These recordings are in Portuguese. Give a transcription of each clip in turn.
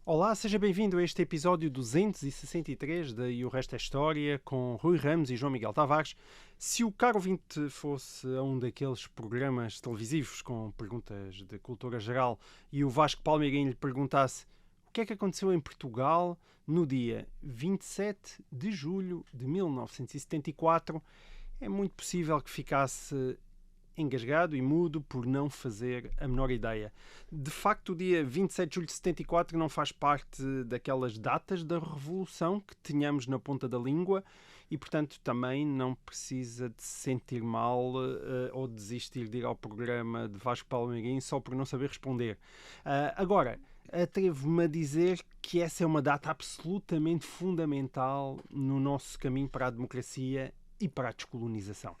Olá, seja bem-vindo a este episódio 263 da E o Resto é História, com Rui Ramos e João Miguel Tavares. Se o caro ouvinte fosse a um daqueles programas televisivos com perguntas de cultura geral e o Vasco Palmeirinho lhe perguntasse o que é que aconteceu em Portugal no dia 27 de julho de 1974, é muito possível que ficasse engasgado e mudo por não fazer a menor ideia. De facto, o dia 27 de julho de 74 não faz parte daquelas datas da Revolução que tínhamos na ponta da língua e, portanto, também não precisa de se sentir mal ou desistir de ir ao programa de Vasco Palmeirinho só por não saber responder. Agora, atrevo-me a dizer que essa é uma data absolutamente fundamental no nosso caminho para a democracia e para a descolonização.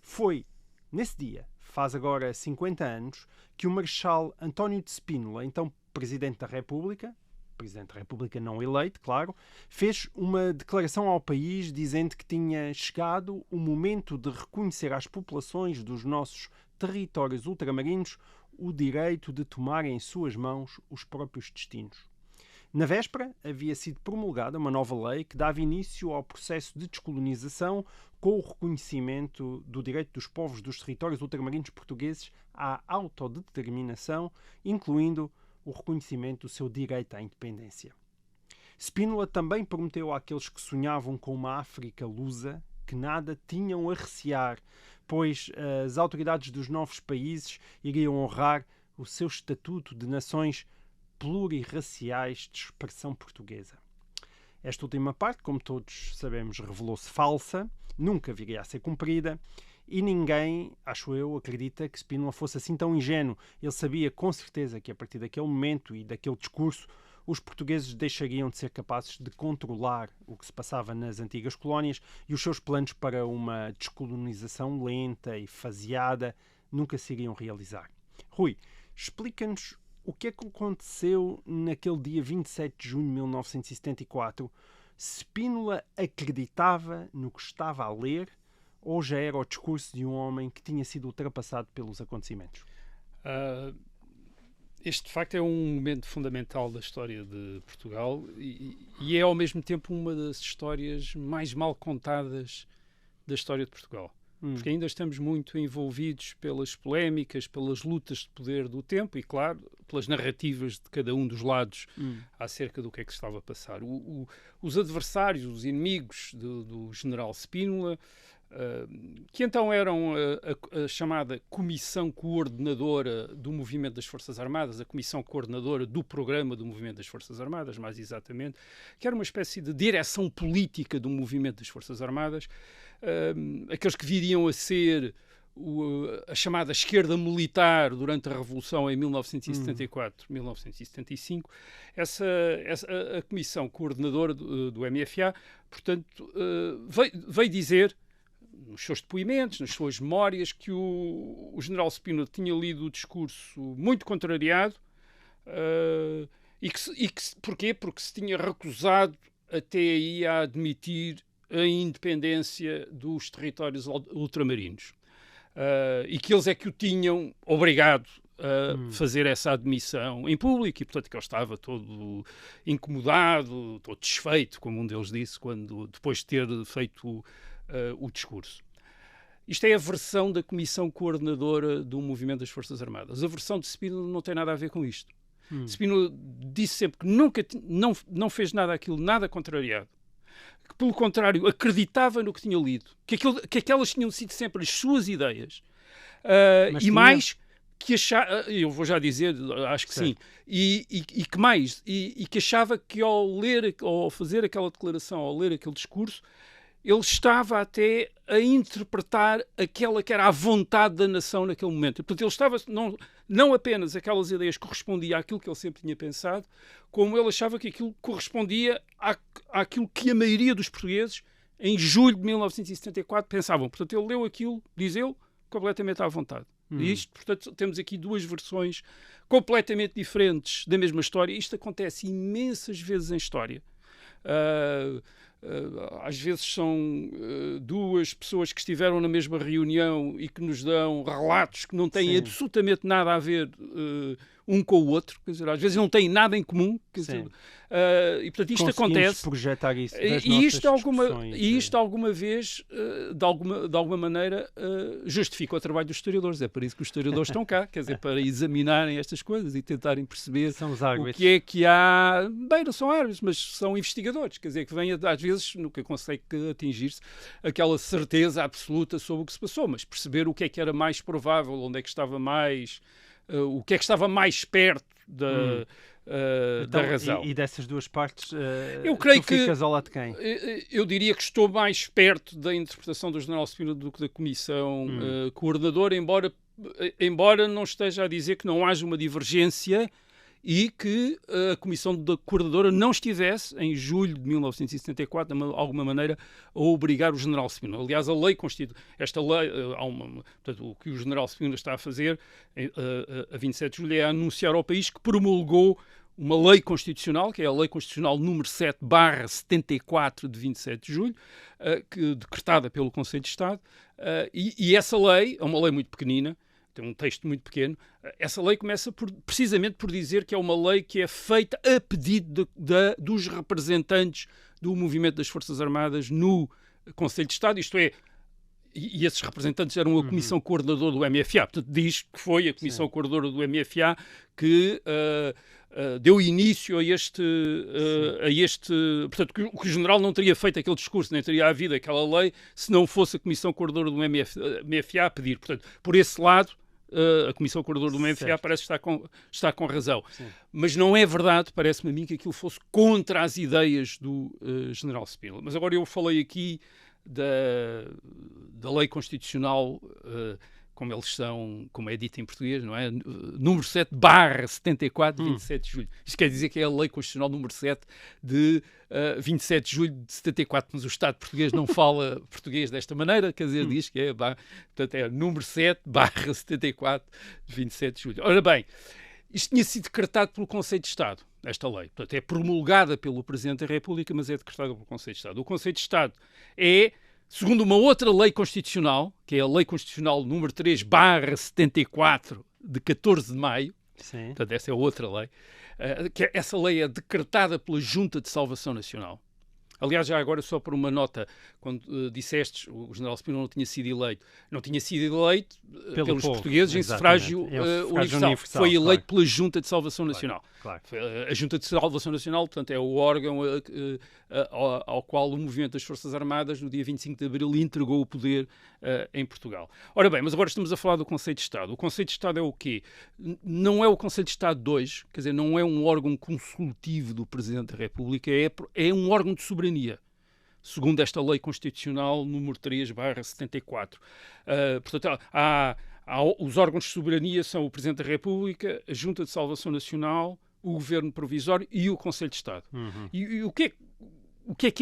Foi nesse dia, faz agora 50 anos, que o Marechal António de Spínola, então Presidente da República não eleito, claro, fez uma declaração ao país dizendo que tinha chegado o momento de reconhecer às populações dos nossos territórios ultramarinos o direito de tomarem em suas mãos os próprios destinos. Na véspera, havia sido promulgada uma nova lei que dava início ao processo de descolonização com o reconhecimento do direito dos povos dos territórios ultramarinos portugueses à autodeterminação, incluindo o reconhecimento do seu direito à independência. Spínola também prometeu àqueles que sonhavam com uma África lusa que nada tinham a recear, pois as autoridades dos novos países iriam honrar o seu estatuto de nações plurirraciais de expressão portuguesa. Esta última parte, como todos sabemos, revelou-se falsa, nunca viria a ser cumprida e ninguém, acho eu, acredita que Spínola fosse assim tão ingênuo. Ele sabia com certeza que a partir daquele momento e daquele discurso os portugueses deixariam de ser capazes de controlar o que se passava nas antigas colónias e os seus planos para uma descolonização lenta e faseada nunca se iriam realizar. Rui, explica-nos o que é que aconteceu naquele dia 27 de junho de 1974? Spínola acreditava no que estava a ler ou já era o discurso de um homem que tinha sido ultrapassado pelos acontecimentos? Este, de facto, é um momento fundamental da história de Portugal e é, ao mesmo tempo, uma das histórias mais mal contadas da história de Portugal. Porque ainda estamos muito envolvidos pelas polémicas, pelas lutas de poder do tempo e, claro, pelas narrativas de cada um dos lados acerca do que é que estava a passar. Os adversários, os inimigos do general Spínola, que então eram a chamada Comissão Coordenadora do Movimento das Forças Armadas, a Comissão Coordenadora do Programa do Movimento das Forças Armadas, mais exatamente, que era uma espécie de direção política do Movimento das Forças Armadas, aqueles que viriam a ser a chamada esquerda militar durante a Revolução em 1974-1975, a Comissão Coordenadora do MFA, portanto, veio dizer nos seus depoimentos, nas suas memórias, que o general Spínola tinha lido o discurso muito contrariado porquê? Porque se tinha recusado até aí a admitir a independência dos territórios ultramarinos e que eles é que o tinham obrigado a fazer essa admissão em público e, portanto, que ele estava todo incomodado, todo desfeito, como um deles disse, depois de ter feito o discurso. Isto é a versão da Comissão Coordenadora do Movimento das Forças Armadas. A versão de Spínola não tem nada a ver com isto. Spínola disse sempre que nunca não fez nada aquilo, nada contrariado. Que, pelo contrário, acreditava no que tinha lido. Que aquelas tinham sido sempre as suas ideias. E tinha... mais... que achava, eu vou já dizer, acho que certo. Sim, e que mais, e que achava que ao fazer aquela declaração, ao ler aquele discurso, ele estava até a interpretar aquela que era a vontade da nação naquele momento. Portanto, ele estava, não apenas aquelas ideias correspondiam àquilo que ele sempre tinha pensado, como ele achava que aquilo correspondia àquilo que a maioria dos portugueses, em julho de 1974, pensavam. Portanto, ele leu aquilo, diz ele, completamente à vontade. E isto, portanto, temos aqui duas versões completamente diferentes da mesma história. Isto acontece imensas vezes em história. Às vezes são duas pessoas que estiveram na mesma reunião e que nos dão relatos que não têm absolutamente nada a ver um com o outro, quer dizer, às vezes não têm nada em comum, quer dizer, e portanto isto acontece. Projetar isso E isto alguma vez, de alguma maneira, justifica o trabalho dos historiadores. É para isso que os historiadores estão cá, quer dizer, para examinarem estas coisas e tentarem perceber o que é que há. Bem, não são árbitros, mas são investigadores, quer dizer, que vêm às vezes, nunca consegue atingir-se aquela certeza absoluta sobre o que se passou, mas perceber o que é que era mais provável, onde é que estava mais. O que é que estava mais perto da razão. E dessas duas partes, eu creio tu ficas ao lado de quem? Eu diria que estou mais perto da interpretação do general Spínola do que da comissão coordenadora, embora não esteja a dizer que não haja uma divergência e que a comissão coordenadora não estivesse, em julho de 1974, de alguma maneira, a obrigar o general Spínola. Aliás, a lei constitui esta lei, portanto, o que o general Spínola está a fazer a 27 de julho é anunciar ao país que promulgou uma lei constitucional, que é a Lei Constitucional número 7/74 de 27 de julho, decretada pelo Conselho de Estado, e essa lei é uma lei muito pequenina, tem um texto muito pequeno. Essa lei começa precisamente por dizer que é uma lei que é feita a pedido dos representantes do movimento das Forças Armadas no Conselho de Estado, isto é, e esses representantes eram a Comissão Coordenadora do MFA. Portanto, diz que foi a Comissão Coordenadora do MFA que deu início a este... Portanto, que o general não teria feito aquele discurso, nem teria havido aquela lei, se não fosse a Comissão Coordenadora do MFA a pedir. Portanto, por esse lado, a Comissão Coordenadora do MFA parece estar com razão. Sim. Mas não é verdade, parece-me a mim, que aquilo fosse contra as ideias do general Spínola. Mas agora eu falei aqui da lei constitucional, como eles são, como é dito em português, não é? Número 7/74 de 27 de julho. Isto quer dizer que é a lei constitucional número 7 de 27 de julho de 74, mas o Estado português não fala português desta maneira, quer dizer, diz que é, portanto, é número 7/74 de 27 de julho. Ora bem, isto tinha sido decretado pelo Conselho de Estado, esta lei. Portanto, é promulgada pelo Presidente da República, mas é decretada pelo Conselho de Estado. O Conselho de Estado é, segundo uma outra lei constitucional, que é a Lei Constitucional número 3/74, de 14 de maio, sim. Portanto, essa é outra lei, essa lei é decretada pela Junta de Salvação Nacional. Aliás, já agora, só por uma nota, quando disseste o general Spínola não tinha sido eleito pelos portugueses em sufrágio universal. Foi eleito pela Junta de Salvação Nacional. Claro. A Junta de Salvação Nacional, portanto, é o órgão ao qual o movimento das Forças Armadas, no dia 25 de Abril, entregou o poder em Portugal. Ora bem, mas agora estamos a falar do Conselho de Estado. O Conselho de Estado é o quê? Não é o Conselho de Estado 2, quer dizer, não é um órgão consultivo do Presidente da República, é um órgão de soberania, segundo esta Lei Constitucional número 3/74. Portanto, os órgãos de soberania são o Presidente da República, a Junta de Salvação Nacional, o Governo Provisório e o Conselho de Estado. E o que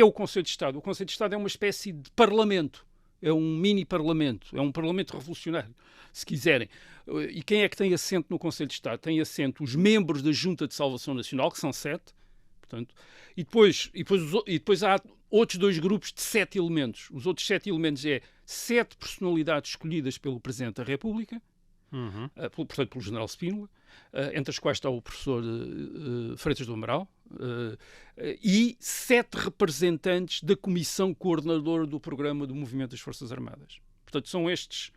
é o Conselho de Estado? O Conselho de Estado é uma espécie de parlamento, é um mini-parlamento, é um parlamento revolucionário, se quiserem. E quem é que tem assento no Conselho de Estado? Tem assento os membros da Junta de Salvação Nacional, que são 7, portanto, e depois há outros 2 grupos de 7 elementos. Os outros 7 elementos é 7 personalidades escolhidas pelo Presidente da República, portanto, pelo general Spínola, entre as quais está o professor Freitas do Amaral, e 7 representantes da Comissão Coordenadora do Programa do Movimento das Forças Armadas. Portanto, são estes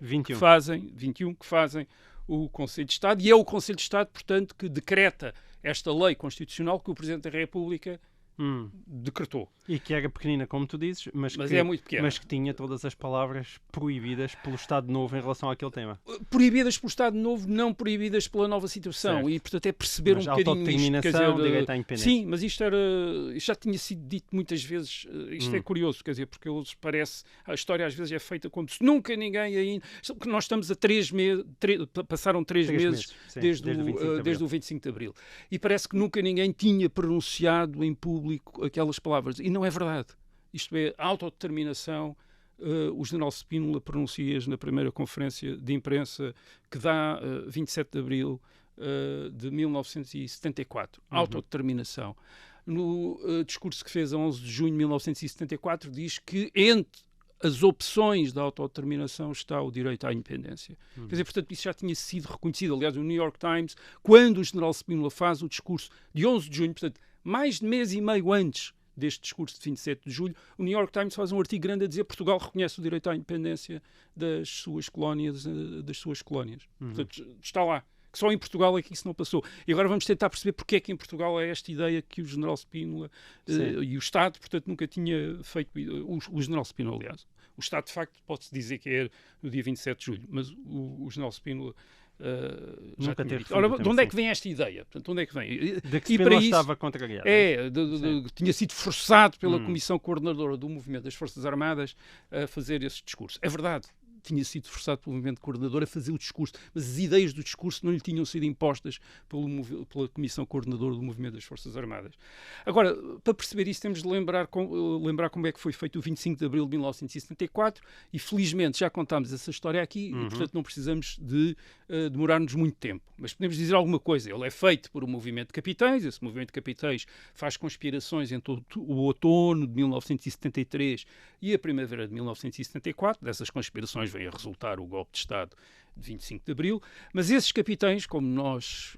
21. que fazem o Conselho de Estado, e é o Conselho de Estado, portanto, que decreta esta lei constitucional que o Presidente da República decretou. E que era pequenina, como tu dizes, mas que é muito pequena. Mas que tinha todas as palavras proibidas pelo Estado Novo em relação àquele tema. Proibidas pelo Estado Novo, não proibidas pela nova situação. Certo. E, portanto, é perceber mas um bocadinho isto. Quer dizer, direito à independência. Sim, mas isto já tinha sido dito muitas vezes. Isto é curioso, quer dizer, porque a história às vezes é feita como se nunca ninguém ainda... Porque nós estamos a 3 meses... Passaram 3 meses desde o 25 de Abril. E parece que nunca ninguém tinha pronunciado em público aquelas palavras. E não é verdade. Isto é, autodeterminação. O general Spínola pronuncia na primeira conferência de imprensa que dá 27 de abril de 1974. Autodeterminação. No discurso que fez a 11 de junho de 1974 diz que entre as opções da autodeterminação está o direito à independência. Quer dizer, portanto, isso já tinha sido reconhecido. Aliás, o New York Times, quando o general Spínola faz o discurso de 11 de junho, portanto, mais de mês e meio antes deste discurso de 27 de julho, o New York Times faz um artigo grande a dizer que Portugal reconhece o direito à independência das suas colónias. Portanto, está lá. Que só em Portugal é que isso não passou. E agora vamos tentar perceber porque é que em Portugal é esta ideia que o general Spínola e o Estado, portanto, nunca tinha feito... O general Spínola, aliás. O Estado, de facto, pode-se dizer que é no dia 27 de julho, mas o general Spínola nunca teve. Ora, de onde é que vem esta ideia? Portanto, onde é que vem? De que Spínola estava contrariado. Tinha sido forçado pela Comissão Coordenadora do Movimento das Forças Armadas a fazer esse discurso. É verdade. Tinha sido forçado pelo movimento coordenador a fazer o discurso, mas as ideias do discurso não lhe tinham sido impostas pela Comissão Coordenadora do Movimento das Forças Armadas. Agora, para perceber isso, temos de lembrar como é que foi feito o 25 de abril de 1974 e, felizmente, já contámos essa história aqui e, portanto, não precisamos de demorar-nos muito tempo. Mas podemos dizer alguma coisa. Ele é feito por um movimento de capitães, esse movimento de capitães faz conspirações entre o outono de 1973 e a primavera de 1974. Dessas conspirações vem a resultar o golpe de Estado de 25 de Abril, mas esses capitães, como nós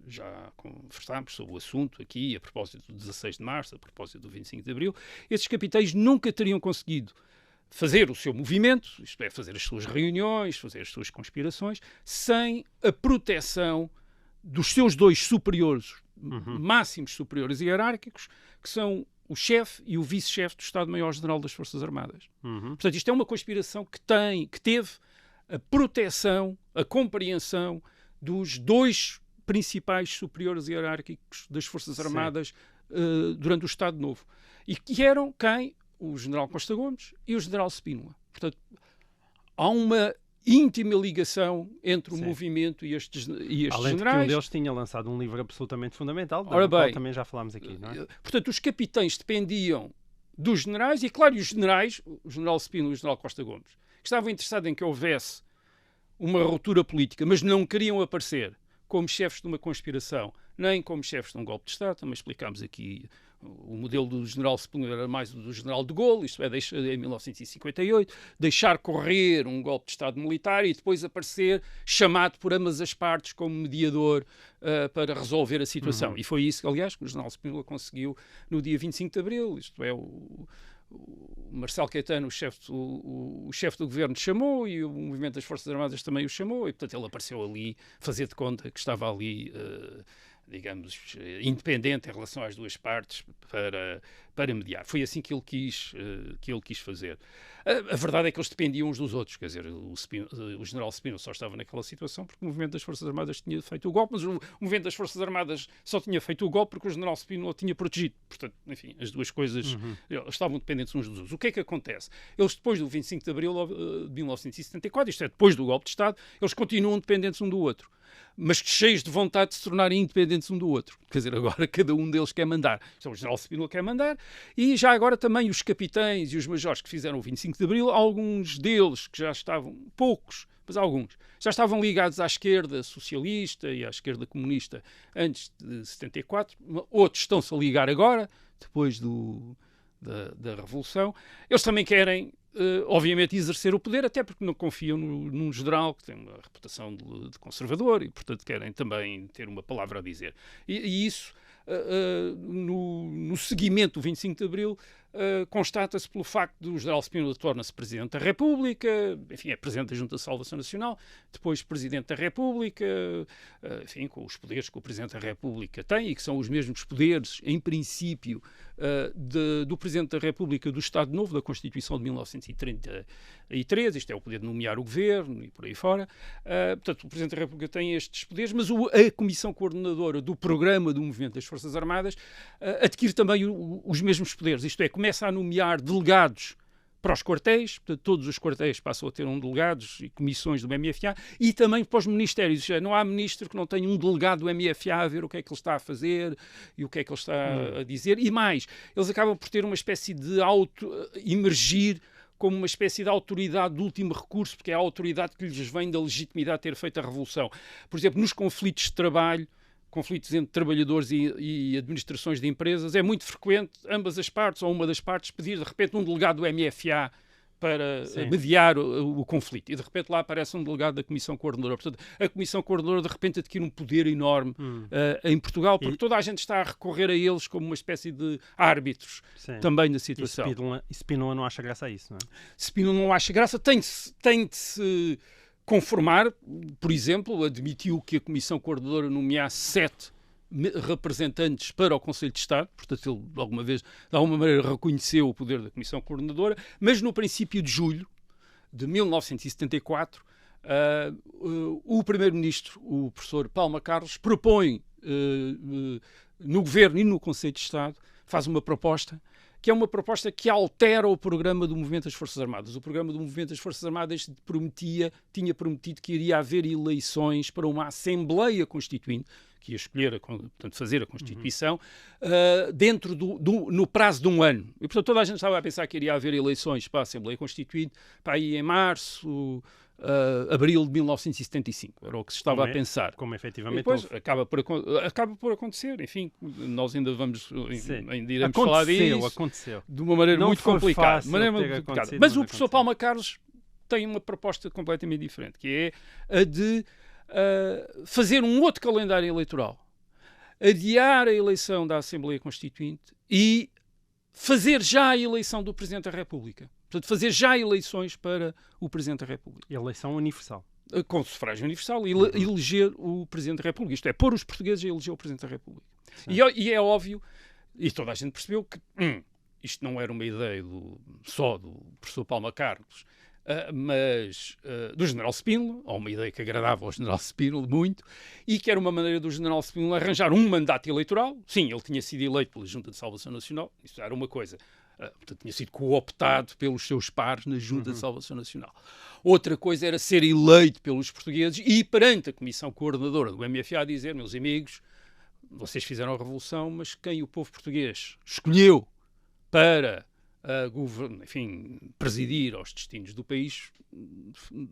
já conversámos sobre o assunto aqui, a propósito do 16 de Março, a propósito do 25 de Abril, esses capitães nunca teriam conseguido fazer o seu movimento, isto é, fazer as suas reuniões, fazer as suas conspirações, sem a proteção dos seus dois superiores, máximos superiores hierárquicos, que são o chefe e o vice-chefe do Estado-Maior-General das Forças Armadas. Portanto, isto é uma conspiração que teve a proteção, a compreensão dos dois principais superiores hierárquicos das Forças Armadas durante o Estado Novo. E que eram quem? O general Costa Gomes e o general Spínola. Portanto, há uma íntima ligação entre o movimento e estes Além generais. de que um deles tinha lançado um livro absolutamente fundamental, do qual também já falámos aqui, não é? Portanto, os capitães dependiam dos generais, e claro, os generais, o general Spínola e o general Costa Gomes, que estavam interessados em que houvesse uma ruptura política, mas não queriam aparecer como chefes de uma conspiração, nem como chefes de um golpe de Estado. Também explicámos aqui o modelo do general Spínola era mais do general de Gaulle, isto é, em 1958, deixar correr um golpe de Estado militar e depois aparecer chamado por ambas as partes como mediador para resolver a situação. E foi isso, aliás, que o general Spínola conseguiu no dia 25 de Abril, isto é, o Marcelo Caetano, o chefe do governo, chamou e o movimento das Forças Armadas também o chamou e, portanto, ele apareceu ali, fazer de conta que estava ali, digamos, independente em relação às duas partes para mediar. Foi assim que ele quis fazer. A verdade é que eles dependiam uns dos outros, quer dizer, o general Spínola só estava naquela situação porque o movimento das Forças Armadas tinha feito o golpe, mas o movimento das Forças Armadas só tinha feito o golpe porque o general Spínola tinha protegido. Portanto, enfim, as duas coisas estavam dependentes uns dos outros. O que é que acontece? Eles, depois do 25 de abril de 1974, isto é, depois do golpe de Estado, eles continuam dependentes um do outro, mas cheios de vontade de se tornarem independentes um do outro. Quer dizer, agora cada um deles quer mandar. Então, o general Spínola quer mandar, e já agora também os capitães e os majores que fizeram o 25 de Abril, alguns deles que já estavam, poucos, mas alguns, já estavam ligados à esquerda socialista e à esquerda comunista antes de 74, outros estão-se a ligar agora, depois da Revolução. Eles também querem, obviamente, exercer o poder, até porque não confiam num general que tem uma reputação de conservador e, portanto, querem também ter uma palavra a dizer. E isso, no seguimento do 25 de Abril, constata-se pelo facto de o general Spínola torna-se Presidente da República, enfim, é Presidente da Junta de Salvação Nacional, depois Presidente da República, enfim, com os poderes que o Presidente da República tem e que são os mesmos poderes, em princípio, do Presidente da República do Estado Novo, da Constituição de 1933, isto é, o poder de nomear o Governo e por aí fora. Portanto, o Presidente da República tem estes poderes, mas a Comissão Coordenadora do Programa do Movimento das Forças Armadas adquire também os mesmos poderes, isto é, começa a nomear delegados para os quartéis, portanto, todos os quartéis passam a ter delegados e comissões do MFA, e também para os ministérios. Não há ministro que não tenha um delegado do MFA a ver o que é que ele está a fazer e o que é que ele está a dizer. E mais, eles acabam por ter uma espécie de emergir como uma espécie de autoridade de último recurso, porque é a autoridade que lhes vem da legitimidade de ter feito a Revolução. Por exemplo, nos conflitos de trabalho, conflitos entre trabalhadores e administrações de empresas, é muito frequente ambas as partes ou uma das partes pedir de repente um delegado do MFA para mediar o conflito. E de repente lá aparece um delegado da Comissão Coordenadora. Portanto, a Comissão Coordenadora de repente adquire um poder enorme em Portugal, porque toda a gente está a recorrer a eles como uma espécie de árbitros também da situação. E Spínola não acha graça a isso, não é? Spínola não acha graça, tem de se conformar. Por exemplo, admitiu que a Comissão Coordenadora nomeasse 7 representantes para o Conselho de Estado, portanto ele de alguma maneira reconheceu o poder da Comissão Coordenadora, mas no princípio de julho de 1974 o Primeiro-Ministro, o professor Palma Carlos, propõe no Governo e no Conselho de Estado, faz uma proposta que é uma proposta que altera o programa do Movimento das Forças Armadas. O programa do Movimento das Forças Armadas tinha prometido que iria haver eleições para uma Assembleia Constituinte, que ia escolher, portanto, fazer a Constituição, no prazo de um ano. E, portanto, toda a gente estava a pensar que iria haver eleições para a Assembleia Constituinte para aí em março, abril de 1975. Era o que se estava a pensar. Como efetivamente depois acaba por acontecer. Enfim, nós ainda iremos falar disso. Aconteceu. De uma maneira muito complicada. Mas o professor Palma Carlos tem uma proposta completamente diferente, que é a de fazer um outro calendário eleitoral, adiar a eleição da Assembleia Constituinte e fazer já a eleição do Presidente da República. Portanto, fazer já eleições para o Presidente da República. Eleição universal. Com sufrágio universal e eleger o Presidente da República. Isto é, pôr os portugueses a eleger o Presidente da República. E é óbvio, e toda a gente percebeu que isto não era uma ideia só do professor Palma Carlos, mas do General Spínola, ou uma ideia que agradava ao General Spínola muito, e que era uma maneira do General Spínola arranjar um mandato eleitoral. Sim, ele tinha sido eleito pela Junta de Salvação Nacional, isso era uma coisa. Portanto, tinha sido cooptado pelos seus pares na Junta de Salvação Nacional. Outra coisa era ser eleito pelos portugueses e perante a Comissão Coordenadora do MFA dizer, meus amigos, vocês fizeram a revolução, mas quem o povo português escolheu para presidir aos destinos do país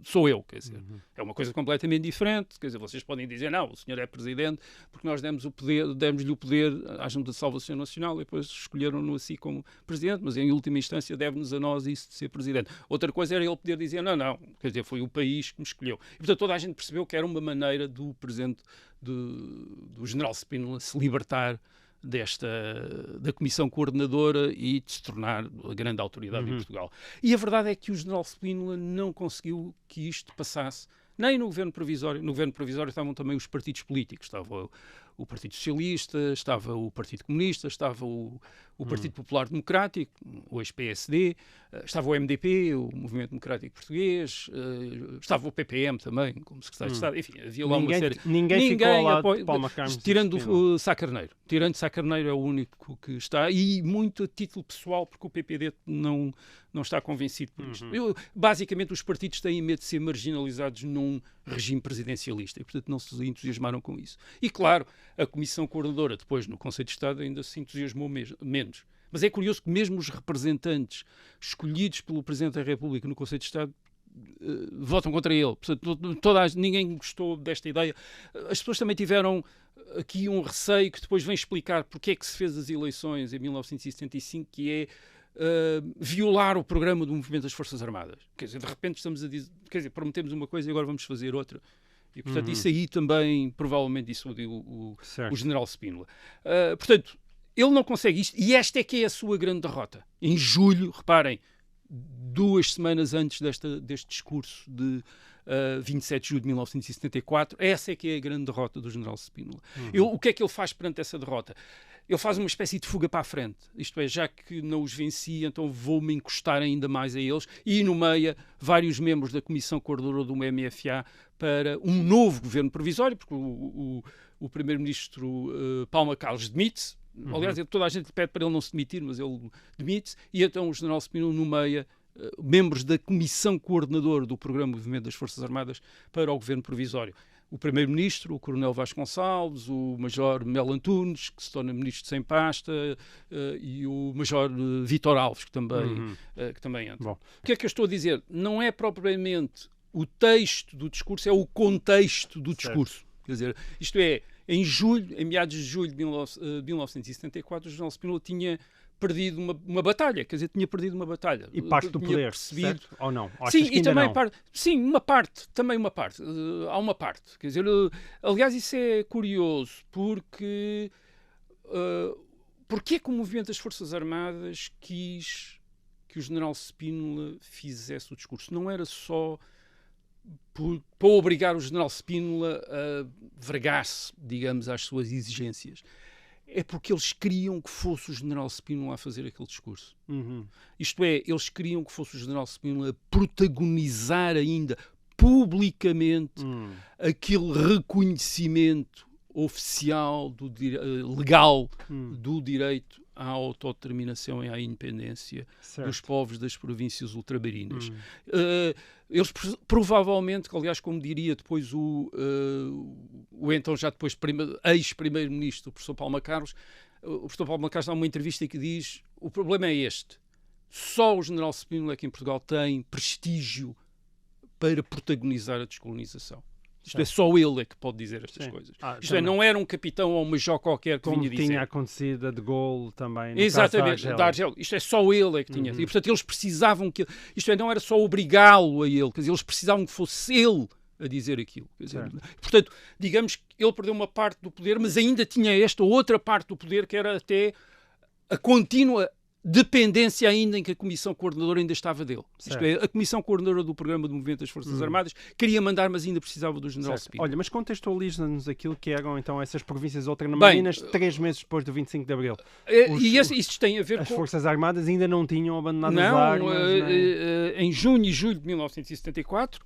sou eu, quer dizer, é uma coisa completamente diferente, quer dizer, vocês podem dizer, não, o senhor é presidente porque nós demos-lhe o poder à Junta de Salvação Nacional e depois escolheram-no assim como presidente, mas em última instância deve-nos a nós isso de ser presidente. Outra coisa era ele poder dizer, não, quer dizer, foi o país que me escolheu. E portanto toda a gente percebeu que era uma maneira do presidente do General Spínola se libertar da Comissão Coordenadora e de se tornar a grande autoridade em Portugal. E a verdade é que o General Spínola não conseguiu que isto passasse, nem no Governo Provisório. No Governo Provisório estavam também os partidos políticos. Estava o Partido Socialista, estava o Partido Comunista, estava o Partido Popular Democrático, o ex-PSD, estava o MDP, o Movimento Democrático Português, estava o PPM também, como secretário de Estado. Enfim, havia lá uma série... Ninguém ficou ao lado de Palma Carlos. Tirando o Sá Carneiro. Tirando Sá Carneiro é o único que está, e muito a título pessoal, porque o PPD não está convencido por isto. Basicamente, os partidos têm medo de ser marginalizados num regime presidencialista e, portanto, não se entusiasmaram com isso. E, claro, a Comissão Coordenadora, depois, no Conselho de Estado, ainda se entusiasmou menos. Mas é curioso que mesmo os representantes escolhidos pelo Presidente da República no Conselho de Estado votam contra ele. Portanto, ninguém gostou desta ideia. As pessoas também tiveram aqui um receio que depois vem explicar porque é que se fez as eleições em 1975, que é violar o programa do Movimento das Forças Armadas. Quer dizer, de repente estamos a dizer, prometemos uma coisa e agora vamos fazer outra. E, portanto, isso aí também, provavelmente, dissuadiu o General Spínola. Portanto, ele não consegue isto, e esta é que é a sua grande derrota. Em julho, reparem, 2 semanas antes deste discurso de 27 de julho de 1974, essa é que é a grande derrota do General Spínola. O que é que ele faz perante essa derrota? Ele faz uma espécie de fuga para a frente. Isto é, já que não os venci, então vou-me encostar ainda mais a eles e nomeia vários membros da Comissão Coordenadora do MFA para um novo governo provisório, porque o primeiro-ministro Palma Carlos demite-se. Aliás, toda a gente pede para ele não se demitir, mas ele demite-se. E então o General Spínola nomeia membros da Comissão Coordenadora do Programa Movimento das Forças Armadas para o governo provisório. O primeiro-ministro, o coronel Vasconcelos, o major Melo Antunes, que se torna ministro sem pasta, e o major Vítor Alves, que também entra. Bom. O que é que eu estou a dizer? Não é propriamente o texto do discurso, é o contexto do discurso. Quer dizer, isto é em meados de julho de 1974, o general Spínola tinha perdido uma batalha, quer dizer, tinha perdido uma batalha. E parte do poder, percebido... certo? Ou não? Achas Sim, que e ainda também não? parte, sim, uma parte, também uma parte. Há uma parte, quer dizer, aliás, isso é curioso, porque é que o movimento das Forças Armadas quis que o general Spínola fizesse o discurso? Não era só para obrigar o general Spínola a vergar-se, digamos, às suas exigências. É porque eles queriam que fosse o general Spínola a fazer aquele discurso. Isto é, eles queriam que fosse o general Spínola a protagonizar ainda publicamente aquele reconhecimento oficial, legal, do direito à autodeterminação e à independência dos povos das províncias ultramarinas. Eles provavelmente, aliás, como diria depois o então já depois ex-primeiro-ministro, o professor Palma Carlos, o professor Palma Carlos dá uma entrevista que diz: o problema é este, só o general Spínola é que em Portugal tem prestígio para protagonizar a descolonização. Isto é, só ele é que pode dizer estas coisas. Isto é, não era um capitão ou um major qualquer que vinha dizer. Como tinha acontecido a de Gaulle também, no Exatamente, caso da Argélia. Isto é, só ele é que tinha. E, portanto, eles precisavam que... Isto é, não era só obrigá-lo a ele, quer dizer, eles precisavam que fosse ele a dizer aquilo. Quer dizer, portanto, digamos que ele perdeu uma parte do poder, mas ainda tinha esta outra parte do poder, que era até a contínua dependência ainda em que a Comissão Coordenadora ainda estava dele. Isto é, a Comissão Coordenadora do Programa do Movimento das Forças Armadas queria mandar, mas ainda precisava do general Spínola. Olha, mas contextualiza-nos aquilo que eram então essas províncias ultramarinas 3 meses depois do 25 de Abril. Isto tem a ver as com... Forças Armadas ainda não tinham abandonado as armas. Em junho e julho de 1974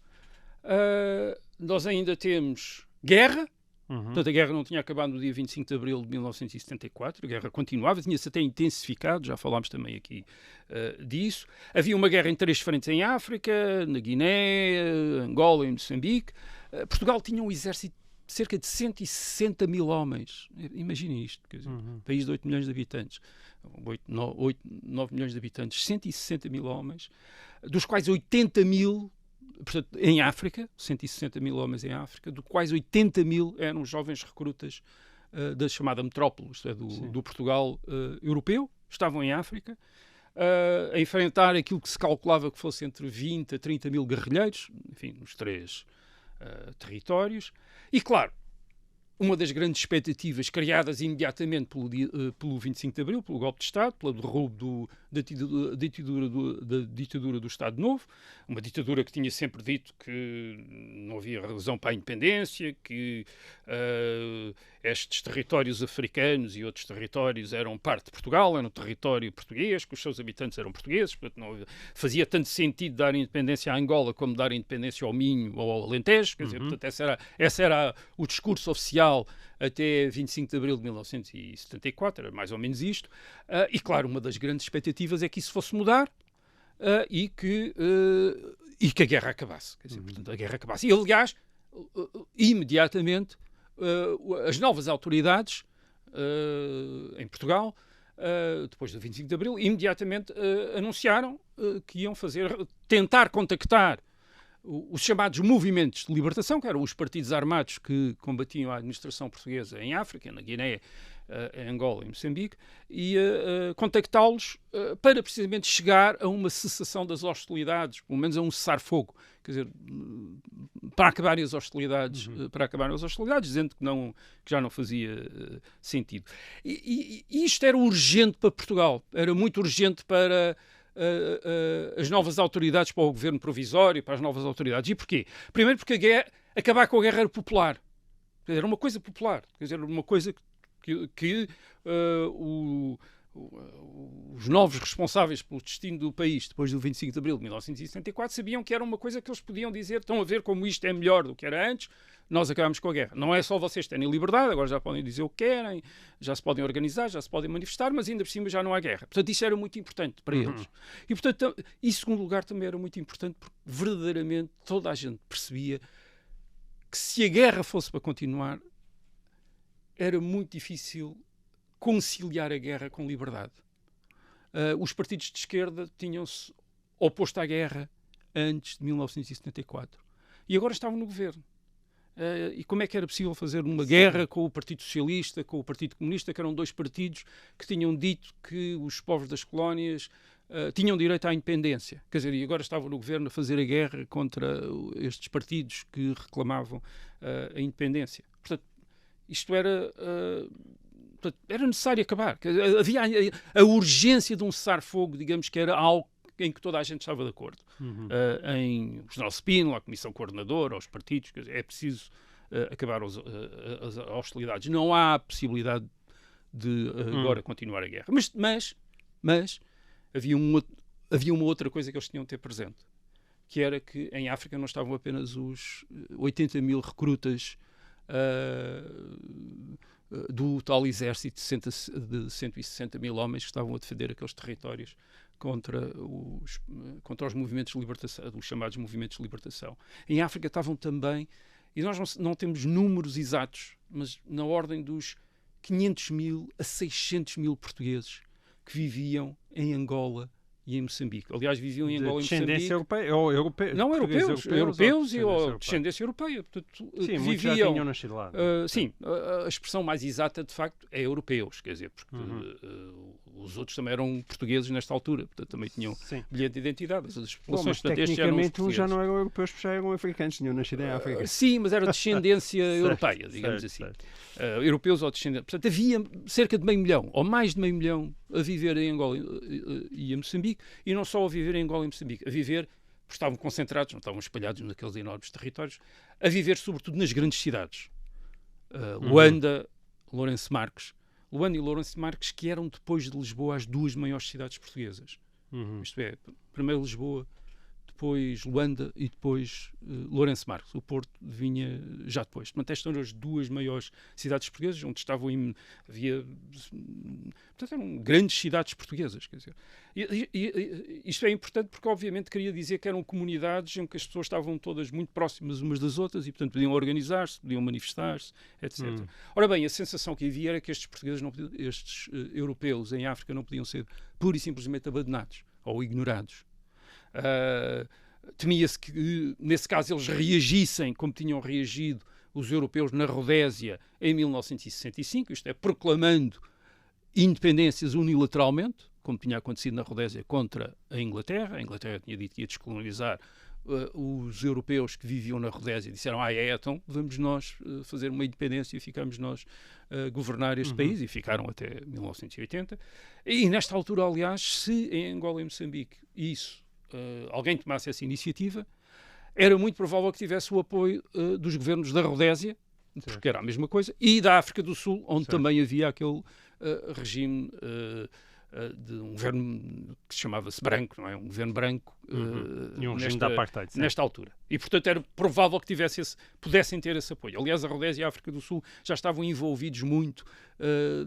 nós ainda temos guerra. Portanto, a guerra não tinha acabado no dia 25 de abril de 1974, a guerra continuava, tinha-se até intensificado, já falámos também aqui disso. Havia uma guerra em 3 frentes em África, na Guiné, Angola e Moçambique. Portugal tinha um exército de cerca de 160 mil homens. Imaginem isto, quer dizer, um país de 8 milhões de habitantes, 9 milhões de habitantes, 160 mil homens, dos quais 80 mil... Portanto, em África, 160 mil homens em África, dos quais 80 mil eram jovens recrutas da chamada metrópole, isto é, do Portugal europeu, estavam em África, a enfrentar aquilo que se calculava que fosse entre 20 a 30 mil guerrilheiros, enfim, nos 3 territórios. E, claro, uma das grandes expectativas criadas imediatamente pelo 25 de Abril, pelo golpe de Estado, pelo derrubo da ditadura do Estado Novo, uma ditadura que tinha sempre dito que não havia razão para a independência, que estes territórios africanos e outros territórios eram parte de Portugal, eram território português, que os seus habitantes eram portugueses, portanto não fazia tanto sentido dar independência à Angola como dar independência ao Minho ou ao Alentejo, quer dizer, portanto esse era o discurso oficial até 25 de abril de 1974, era mais ou menos isto, e claro, uma das grandes expectativas é que isso fosse mudar e que a guerra acabasse, quer dizer, portanto, a guerra acabasse. E, aliás, imediatamente, as novas autoridades em Portugal, depois do 25 de abril, imediatamente anunciaram que iam tentar contactar os chamados movimentos de libertação, que eram os partidos armados que combatiam a administração portuguesa em África, na Guiné, em Angola e Moçambique, e contactá-los para precisamente chegar a uma cessação das hostilidades, pelo menos a um cessar-fogo, quer dizer, para acabarem as hostilidades, dizendo que já não fazia sentido. E isto era urgente para Portugal, era muito urgente para as novas autoridades, para o governo provisório, para as novas autoridades. E porquê? Primeiro porque acabar com a guerra era popular. Quer dizer, era uma coisa popular. Quer dizer, uma coisa que os novos responsáveis pelo destino do país depois do 25 de abril de 1974 sabiam que era uma coisa que eles podiam dizer: estão a ver como isto é melhor do que era antes, nós acabamos com a guerra. Não é só vocês terem liberdade, agora já podem dizer o que querem, já se podem organizar, já se podem manifestar, mas ainda por cima já não há guerra. Portanto, isso era muito importante para eles. E, portanto, em segundo lugar, também era muito importante porque verdadeiramente toda a gente percebia que se a guerra fosse para continuar, era muito difícil conciliar a guerra com liberdade. Os partidos de esquerda tinham-se oposto à guerra antes de 1974. E agora estavam no governo. E como é que era possível fazer uma guerra com o Partido Socialista, com o Partido Comunista, que eram dois partidos que tinham dito que os povos das colónias tinham direito à independência. Quer dizer, e agora estavam no governo a fazer a guerra contra estes partidos que reclamavam a independência. Portanto, isto era necessário acabar. Havia a urgência de um cessar-fogo, digamos que era algo em que toda a gente estava de acordo. Em o General Spínola, a Comissão Coordenadora, aos partidos, é preciso acabar as hostilidades. Não há possibilidade de agora continuar a guerra. Mas havia uma outra coisa que eles tinham de ter presente, que era que em África não estavam apenas os 80 mil recrutas do tal exército de 160 mil homens que estavam a defender aqueles territórios contra os movimentos de libertação, os chamados movimentos de libertação. Em África estavam também, e nós não temos números exatos, mas na ordem dos 500 mil a 600 mil portugueses que viviam em Angola e em Moçambique. Aliás, viviam em Angola e Moçambique. Descendência europeia? Ou europeus? Europeus ou descendência europeia. Portanto, sim, muitos já tinham nascido lá. Sim, a expressão mais exata, de facto, é europeus. Quer dizer, porque os outros também eram portugueses nesta altura. Portanto, também tinham bilhete de identidade. As populações, portanto, tecnicamente, uns já não eram europeus, porque já eram africanos. Tinham nascido em África. Sim, mas era descendência europeia, digamos assim. Europeus ou descendentes. Portanto, havia cerca de meio milhão, ou mais de meio milhão, a viver em Angola e em Moçambique, e não só a viver em Angola e Moçambique, a viver, porque estavam concentrados, não estavam espalhados naqueles enormes territórios, a viver sobretudo nas grandes cidades. Luanda, Lourenço Marques. Luanda e Lourenço Marques, que eram depois de Lisboa as duas maiores cidades portuguesas. Isto é, primeiro Lisboa, depois Luanda e depois Lourenço Marques. O Porto vinha já depois. Portanto, estas eram as duas maiores cidades portuguesas, onde estavam portanto, eram grandes cidades portuguesas. Quer dizer. Isto é importante porque, obviamente, queria dizer que eram comunidades em que as pessoas estavam todas muito próximas umas das outras e, portanto, podiam organizar-se, podiam manifestar-se, etc. Ora bem, a sensação que havia era que estes portugueses, estes europeus em África não podiam ser pura e simplesmente abandonados ou ignorados. Temia-se que, nesse caso, eles reagissem como tinham reagido os europeus na Rodésia em 1965, isto é, proclamando independências unilateralmente, como tinha acontecido na Rodésia contra a Inglaterra. A Inglaterra tinha dito que ia descolonizar os europeus que viviam na Rodésia. Disseram, então vamos nós fazer uma independência e ficamos nós a governar este país, e ficaram até 1980. E nesta altura, aliás, se em Angola e Moçambique alguém tomasse essa iniciativa, era muito provável que tivesse o apoio dos governos da Rodésia, porque era a mesma coisa, e da África do Sul, onde também havia aquele regime de um governo que chamava-se branco, não é? Um governo branco e um regime de apartheid, nesta altura. E, portanto, era provável que pudessem ter esse apoio. Aliás, a Rodésia e a África do Sul já estavam envolvidos muito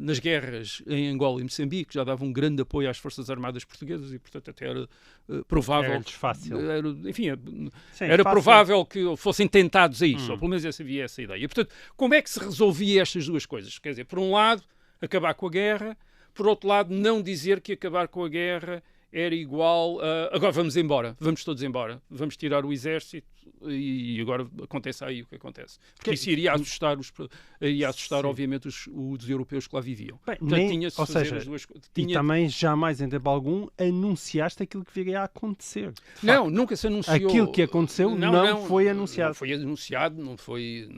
nas guerras em Angola e Moçambique, já davam um grande apoio às Forças Armadas Portuguesas e, portanto, até era provável... Era-lhes fácil. Era provável que fossem tentados a isso, ou pelo menos havia essa ideia. E, portanto, como é que se resolvia estas duas coisas? Quer dizer, por um lado, acabar com a guerra, por outro lado, não dizer que acabar com a guerra era igual a agora vamos embora, vamos todos embora, vamos tirar o exército e agora acontece aí o que acontece. Porque isso iria assustar obviamente, os europeus que lá viviam. Bem, e também jamais em tempo algum anunciaste aquilo que viria a acontecer. Não, nunca se anunciou. Aquilo que aconteceu não foi anunciado. Não foi anunciado, não foi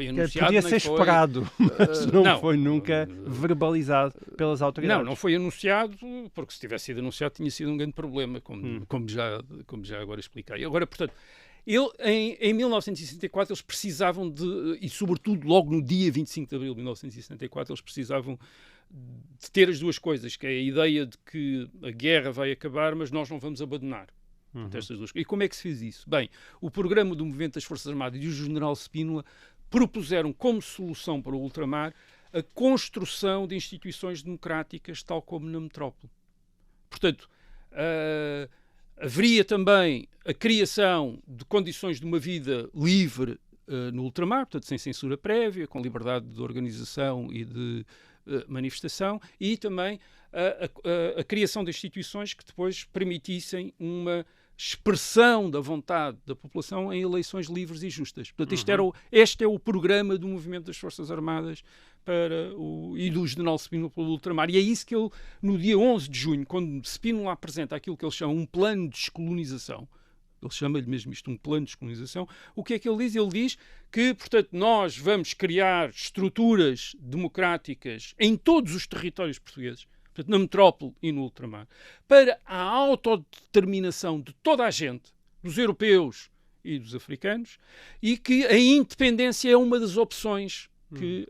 anunciado. Podia ser esperado, mas não foi nunca verbalizado pelas autoridades. Não foi anunciado, porque se tivesse sido anunciado tinha sido um grande problema, como já agora expliquei. Agora, portanto, em 1964 eles precisavam e sobretudo logo no dia 25 de abril de 1964, eles precisavam de ter as duas coisas, que é a ideia de que a guerra vai acabar, mas nós não vamos abandonar. Estas duas. E como é que se fez isso? Bem, o programa do Movimento das Forças Armadas e o General Spínola propuseram como solução para o ultramar a construção de instituições democráticas, tal como na metrópole. Portanto, haveria também a criação de condições de uma vida livre no ultramar, portanto, sem censura prévia, com liberdade de organização e de manifestação, e também a criação de instituições que depois permitissem uma expressão da vontade da população em eleições livres e justas. Portanto, este é o programa do movimento das Forças Armadas e do general Spínola pelo ultramar. E é isso que ele, no dia 11 de junho, quando Spínola apresenta aquilo que ele chama um plano de descolonização, ele chama-lhe mesmo isto um plano de descolonização, o que é que ele diz? Ele diz que, portanto, nós vamos criar estruturas democráticas em todos os territórios portugueses, portanto, na metrópole e no ultramar, para a autodeterminação de toda a gente, dos europeus e dos africanos, e que a independência é uma das opções que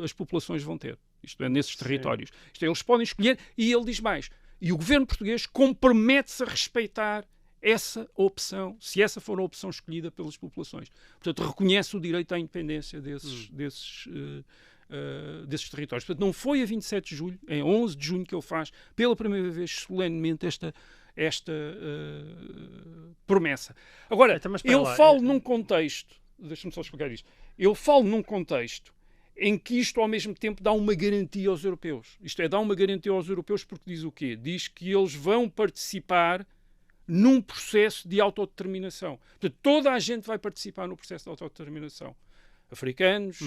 as populações vão ter. Isto é, nesses territórios. Isto é, eles podem escolher, e ele diz mais, e o governo português compromete-se a respeitar essa opção, se essa for a opção escolhida pelas populações. Portanto, reconhece o direito à independência desses territórios. Portanto, não foi a 27 de julho, é 11 de junho que ele faz, pela primeira vez, solenemente, esta promessa. Agora, eu falo num contexto, deixa-me só explicar isto, eu falo num contexto em que isto, ao mesmo tempo, dá uma garantia aos europeus. Isto é, dá uma garantia aos europeus porque diz o quê? Diz que eles vão participar num processo de autodeterminação. Portanto, toda a gente vai participar no processo de autodeterminação. Africanos,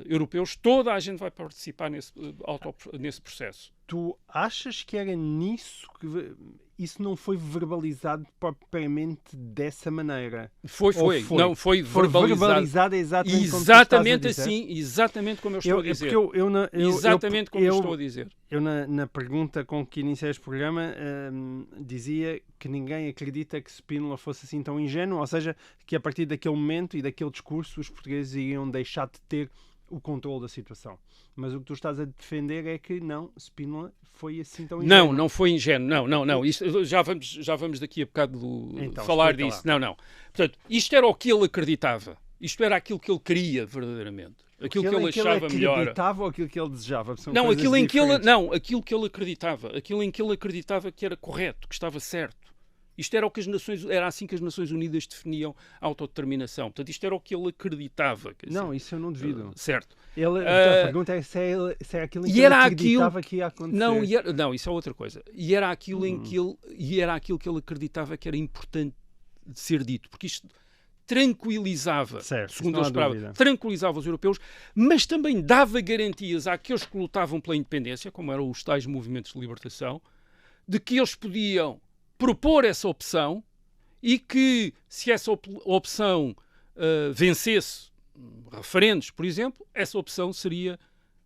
europeus, toda a gente vai participar nesse processo. Tu achas que era nisso que isso não foi verbalizado propriamente dessa maneira? Foi. Não, foi verbalizado exatamente assim, exatamente como eu estou a dizer. Exatamente como eu estou a dizer. Eu, na pergunta com que iniciei este programa, dizia que ninguém acredita que Spínola fosse assim tão ingênuo, ou seja, que a partir daquele momento e daquele discurso os portugueses iriam deixar de ter o controle da situação. Mas o que tu estás a defender é que não, Spínola foi assim tão ingênuo. Não foi ingênuo. Não. Isto, já vamos daqui a bocado falar disso. Lá. Não. Portanto, isto era o que ele acreditava. Isto era aquilo que ele queria verdadeiramente. Aquilo que ele achava melhor. Aquilo acreditava ou aquilo que ele desejava? Aquilo que ele acreditava. Aquilo em que ele acreditava que era correto, que estava certo. Isto era era assim que as Nações Unidas definiam a autodeterminação. Portanto, isto era o que ele acreditava. Não, isso eu não duvido. Certo. A pergunta é se é aquilo em que ele acreditava que ia acontecer. Não, isso é outra coisa. E era aquilo que ele acreditava que era importante de ser dito. Porque isto tranquilizava, segundo ele esperava, tranquilizava os europeus, mas também dava garantias àqueles que lutavam pela independência, como eram os tais movimentos de libertação, de que eles podiam propor essa opção e que, se essa opção vencesse referendos, por exemplo, essa opção seria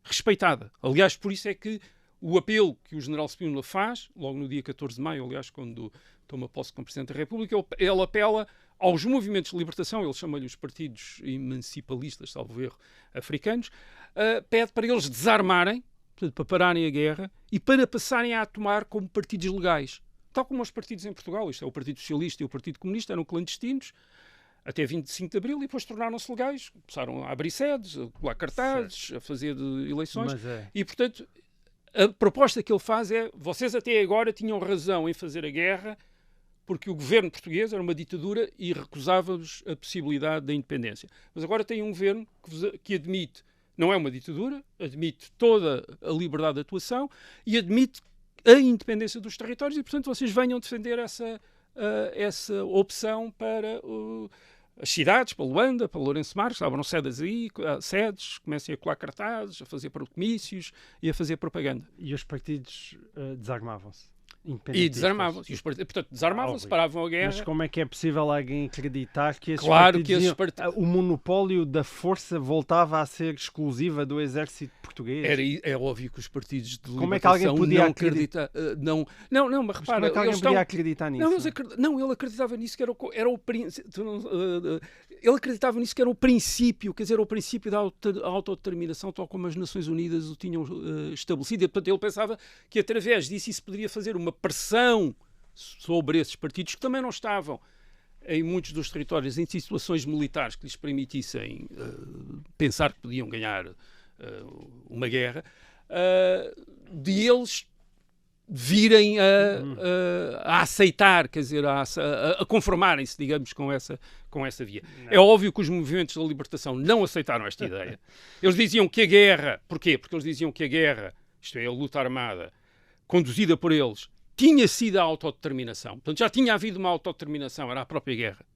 respeitada. Aliás, por isso é que o apelo que o general Spínola faz, logo no dia 14 de maio, aliás, quando toma posse como Presidente da República, ele apela aos movimentos de libertação, ele chama-lhe os partidos emancipalistas, salvo erro, africanos, pede para eles desarmarem, portanto, para pararem a guerra e para passarem a atuar como partidos legais. Tal como os partidos em Portugal, isto é, o Partido Socialista e o Partido Comunista eram clandestinos até 25 de Abril e depois tornaram-se legais. Começaram a abrir sedes, a colar cartazes, a fazer eleições. E, portanto, a proposta que ele faz é: vocês até agora tinham razão em fazer a guerra porque o governo português era uma ditadura e recusava-vos a possibilidade da independência. Mas agora tem um governo que admite, não é uma ditadura, admite toda a liberdade de atuação e admite a independência dos territórios e, portanto, vocês venham defender essa opção para as cidades, para Luanda, para Lourenço Marques, abram sedes, comecem a colar cartazes, a fazer comícios e a fazer propaganda. E os partidos desarmavam-se? E desarmavam-se. Portanto, desarmavam-se, paravam a guerra. Mas como é que é possível alguém acreditar que esses o monopólio da força voltava a ser exclusiva do exército português? É óbvio que os partidos de como é que alguém podia não acreditar? Não, mas repara... Como é que alguém podia acreditar nisso? Ele acreditava nisso que era o ele acreditava nisso que era o princípio, quer dizer, o princípio da autodeterminação, tal como as Nações Unidas o tinham estabelecido. E, portanto, ele pensava que através disso isso poderia fazer uma pressão sobre esses partidos que também não estavam em muitos dos territórios em situações militares que lhes permitissem pensar que podiam ganhar uma guerra, de eles virem a aceitar, quer dizer, a conformarem-se, digamos, com essa via. Não. É óbvio que os movimentos da libertação não aceitaram esta ideia. Eles diziam que a guerra... Porquê? Porque eles diziam que a guerra, isto é, a luta armada, conduzida por eles, tinha sido a autodeterminação. Portanto, já tinha havido uma autodeterminação, era a própria guerra.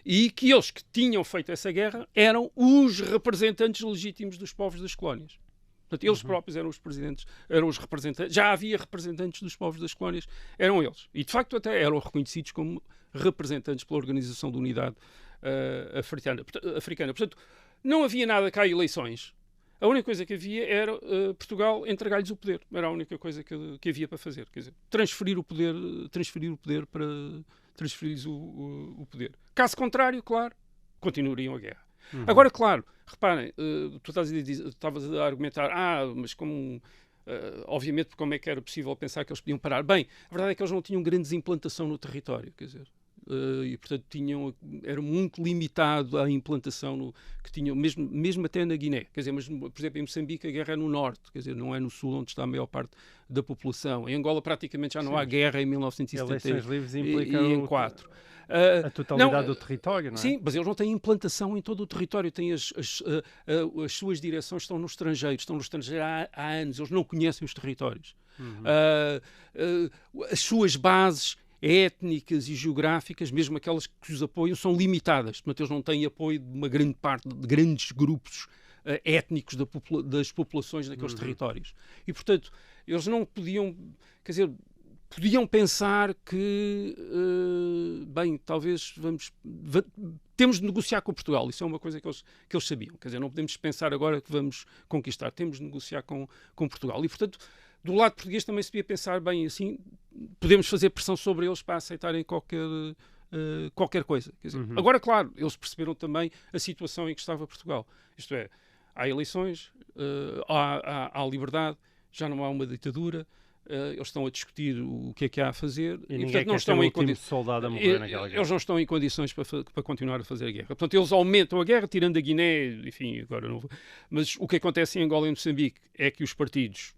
E que eles que tinham feito essa guerra eram os representantes legítimos dos povos das colónias. Portanto, eles próprios eram os presidentes, eram os representantes. Já havia representantes dos povos das colónias, eram eles. E, de facto, até eram reconhecidos como representantes pela Organização de Unidade Africana. Portanto, não havia nada cá eleições. A única coisa que havia era Portugal entregar-lhes o poder. Era a única coisa que havia para fazer. Quer dizer, transferir o poder para transferir-lhes o poder. Caso contrário, claro, continuariam a guerra. Agora, claro, reparem, tu estavas a argumentar, mas como... obviamente, como é que era possível pensar que eles podiam parar? Bem, a verdade é que eles não tinham grande implantação no território, quer dizer, e portanto era muito limitado a implantação que tinham, mesmo até na Guiné, quer dizer, mas por exemplo em Moçambique a guerra é no norte, quer dizer, não é no sul onde está a maior parte da população. Em Angola praticamente já não há guerra em 1970 eleições livres implicam e em 4. A totalidade do território, não é? Sim, mas eles não têm implantação em todo o território. Têm as suas direções estão no estrangeiro. Estão no estrangeiro há anos. Eles não conhecem os territórios. As suas bases étnicas e geográficas, mesmo aquelas que os apoiam, são limitadas. Portanto, eles não têm apoio de uma grande parte, de grandes grupos étnicos das populações naqueles territórios. E, portanto, eles não podiam... Quer dizer... Podiam pensar que, talvez temos de negociar com Portugal. Isso é uma coisa que eles sabiam. Quer dizer, não podemos pensar agora que vamos conquistar. Temos de negociar com Portugal. E, portanto, do lado português também se podia pensar, assim, podemos fazer pressão sobre eles para aceitarem qualquer coisa. Quer dizer, agora, claro, eles perceberam também a situação em que estava Portugal. Isto é, há eleições, há liberdade, já não há uma ditadura. Eles estão a discutir o que é que há a fazer e portanto, não estão em soldado a morrer naquela guerra. Eles não estão em condições para continuar a fazer a guerra. Portanto, eles aumentam a guerra, tirando a Guiné, enfim, agora não vou... Mas o que acontece em Angola e em Moçambique é que os partidos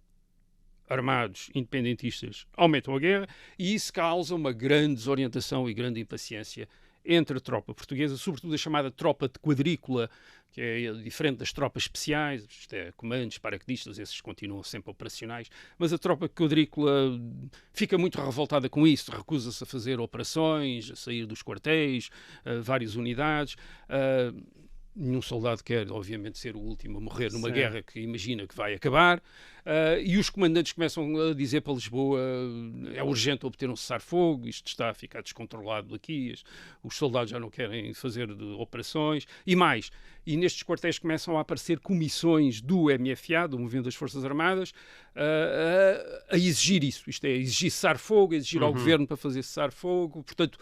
armados, independentistas, aumentam a guerra e isso causa uma grande desorientação e grande impaciência entre a tropa portuguesa, sobretudo a chamada tropa de quadrícula, que é diferente das tropas especiais, isto é, comandos, paraquedistas, esses continuam sempre operacionais, mas a tropa de quadrícula fica muito revoltada com isso, recusa-se a fazer operações, a sair dos quartéis, várias unidades. Nenhum soldado quer, obviamente, ser o último a morrer numa guerra que imagina que vai acabar. E os comandantes começam a dizer para Lisboa é urgente obter um cessar-fogo, isto está a ficar descontrolado aqui, os soldados já não querem fazer operações e mais. E nestes quartéis começam a aparecer comissões do MFA, do Movimento das Forças Armadas, a exigir isso, isto é, exigir cessar-fogo, exigir ao governo para fazer cessar-fogo. Portanto,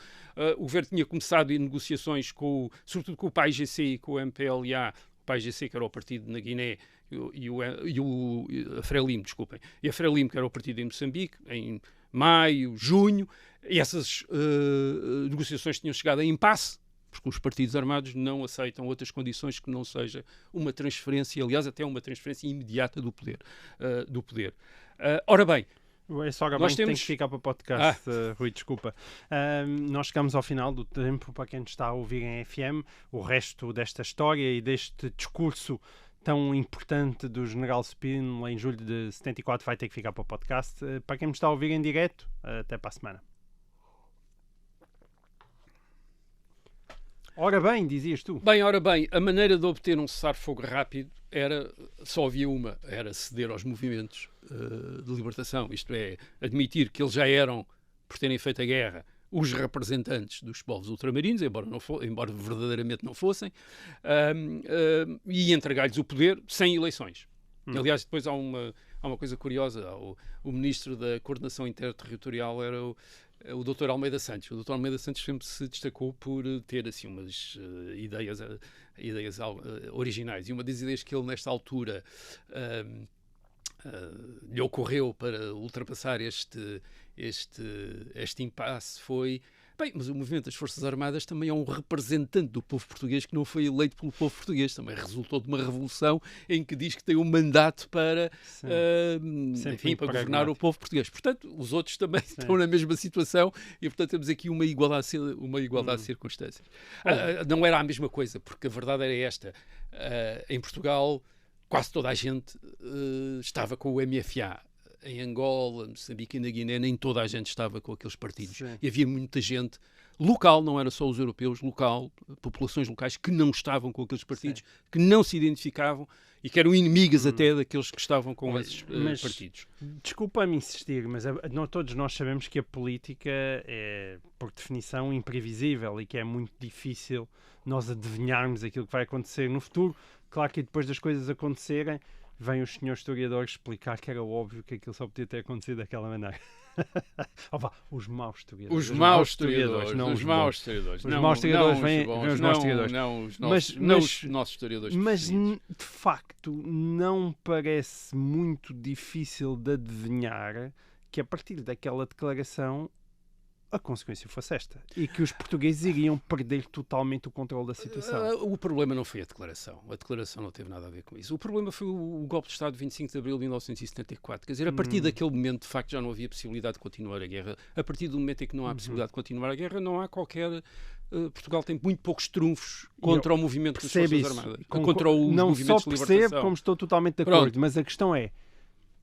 o governo tinha começado em negociações sobretudo com o PAIGC e com o MPLA, o PAIGC que era o partido na Guiné a Frelimo, desculpem, e a Frelimo que era o partido em Moçambique, em maio, junho, e essas negociações tinham chegado a impasse, porque os partidos armados não aceitam outras condições que não seja uma transferência, aliás, até uma transferência imediata do poder. Ora bem, esse agora tem que ficar para o podcast, Rui, desculpa. Nós chegamos ao final do tempo para quem está a ouvir em FM. O resto desta história e deste discurso tão importante do General Spínola em julho de 74 vai ter que ficar para o podcast. Para quem me está a ouvir em direto, até para a semana. Ora bem, dizias tu. Ora bem, a maneira de obter um cessar-fogo rápido só havia uma, era ceder aos movimentos de libertação, isto é, admitir que eles já eram, por terem feito a guerra, os representantes dos povos ultramarinos, embora verdadeiramente não fossem, e entregar-lhes o poder sem eleições. Aliás, depois há uma coisa curiosa, o ministro da Coordenação Interterritorial era o Dr. Almeida Santos. O Dr. Almeida Santos sempre se destacou por ter assim umas ideias originais. E uma das ideias que ele, nesta altura, lhe ocorreu para ultrapassar este impasse foi... mas o movimento das Forças Armadas também é um representante do povo português que não foi eleito pelo povo português. Também resultou de uma revolução em que diz que tem um mandato para governar o povo português. Portanto, os outros também estão na mesma situação e, portanto, temos aqui uma igualdade de circunstâncias. Não era a mesma coisa, porque a verdade era esta. Em Portugal, quase toda a gente estava com o MFA. em Angola, Moçambique e na Guiné, nem toda a gente estava com aqueles partidos. Sim. E havia muita gente local, não era só os europeus, local, populações locais que não estavam com aqueles partidos, que não se identificavam e que eram inimigas até daqueles que estavam com esses partidos. Desculpa-me insistir, mas todos nós sabemos que a política é, por definição, imprevisível e que é muito difícil nós adivinharmos aquilo que vai acontecer no futuro. Claro que depois das coisas acontecerem, vêm os senhores historiadores explicar que era óbvio que aquilo só podia ter acontecido daquela maneira. Os maus historiadores. Os maus historiadores. Não os maus historiadores. Os maus historiadores vêm os maus historiadores. Não os nossos historiadores. Mas, de facto, não parece muito difícil de adivinhar que, a partir daquela declaração, a consequência fosse esta. E que os portugueses iriam perder totalmente o controle da situação. O problema não foi a declaração. A declaração não teve nada a ver com isso. O problema foi o golpe de Estado de 25 de abril de 1974. Quer dizer, a partir daquele momento, de facto, já não havia possibilidade de continuar a guerra. A partir do momento em que não há possibilidade de continuar a guerra, não há qualquer... Portugal tem muito poucos trunfos contra o movimento das Forças Armadas. Contra os movimentos de libertação. Não só percebo, como estou totalmente de acordo. Mas a questão é,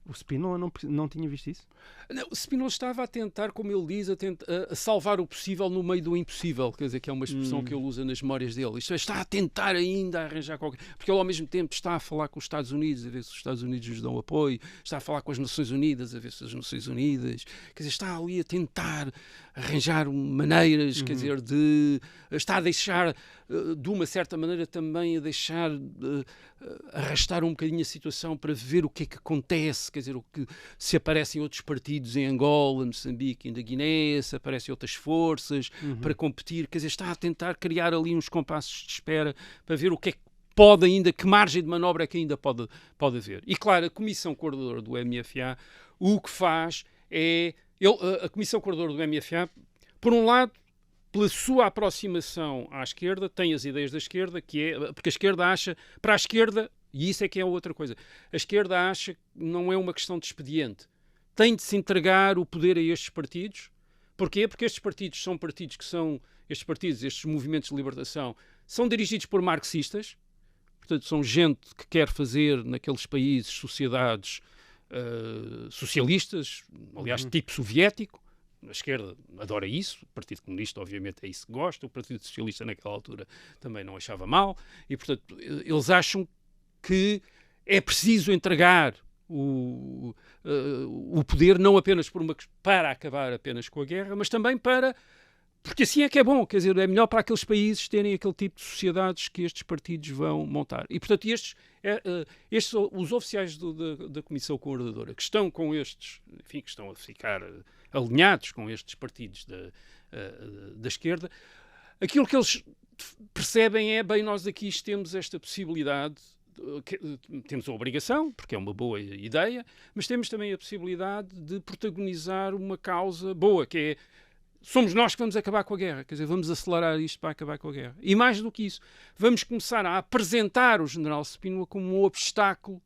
o Spínola não tinha visto isso? Não, o Spínola estava a tentar, como ele diz, a salvar o possível no meio do impossível, quer dizer, que é uma expressão que ele usa nas memórias dele. Isto é, está a tentar ainda arranjar qualquer... Porque ele, ao mesmo tempo, está a falar com os Estados Unidos, a ver se os Estados Unidos lhes dão apoio, está a falar com as Nações Unidas, a ver se as Nações Unidas... Quer dizer, está ali a tentar arranjar maneiras, quer dizer, de... Está a deixar, de uma certa maneira, também a deixar... arrastar um bocadinho a situação para ver o que é que acontece, quer dizer, se aparecem outros partidos em Angola, Moçambique e na Guiné, se aparecem outras forças para competir, quer dizer, está a tentar criar ali uns compassos de espera para ver o que é que pode ainda, que margem de manobra é que ainda pode haver. E claro, a Comissão Coordenadora do MFA o que faz é... a Comissão Coordenadora do MFA, por um lado, pela sua aproximação à esquerda, tem as ideias da esquerda, que é, porque a esquerda acha, para a esquerda, e isso é que é outra coisa, a esquerda acha que não é uma questão de expediente. Tem de se entregar o poder a estes partidos. Porquê? Porque estes partidos são partidos que são, estes movimentos de libertação, são dirigidos por marxistas, portanto, são gente que quer fazer naqueles países sociedades socialistas, aliás, tipo soviético. A esquerda adora isso, o Partido Comunista, obviamente, é isso que gosta, o Partido Socialista, naquela altura, também não achava mal, e, portanto, eles acham que é preciso entregar o poder não apenas para acabar apenas com a guerra, mas também porque assim é que é bom, quer dizer, é melhor para aqueles países terem aquele tipo de sociedades que estes partidos vão montar. E, portanto, os oficiais da Comissão Coordenadora que estão com estes, enfim, que estão a ficar alinhados com estes partidos da esquerda, aquilo que eles percebem é, bem, nós aqui temos esta possibilidade, temos a obrigação, porque é uma boa ideia, mas temos também a possibilidade de protagonizar uma causa boa, que é, somos nós que vamos acabar com a guerra, quer dizer, vamos acelerar isto para acabar com a guerra. E mais do que isso, vamos começar a apresentar o general Spínola como um obstáculo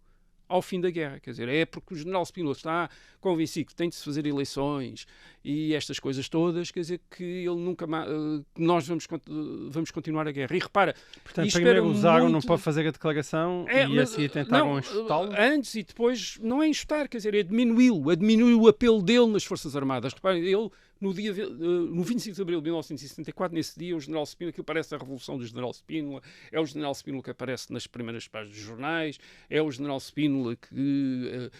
ao fim da guerra, quer dizer, é porque o general Spínola está convencido que tem de se fazer eleições e estas coisas todas, quer dizer, que ele nunca mais, nós vamos continuar a guerra. E repara, portanto, primeiro usaram-no para fazer a declaração e assim tentaram enxutá-lo? Antes e depois, não é enxutar, quer dizer, é diminuí-lo, diminuir o apelo dele nas Forças Armadas. Reparem, ele, no 25 de abril de 1974, nesse dia, o general Spínola, que parece a revolução do general Spínola, é o general Spínola que aparece nas primeiras páginas dos jornais, é o general Spínola que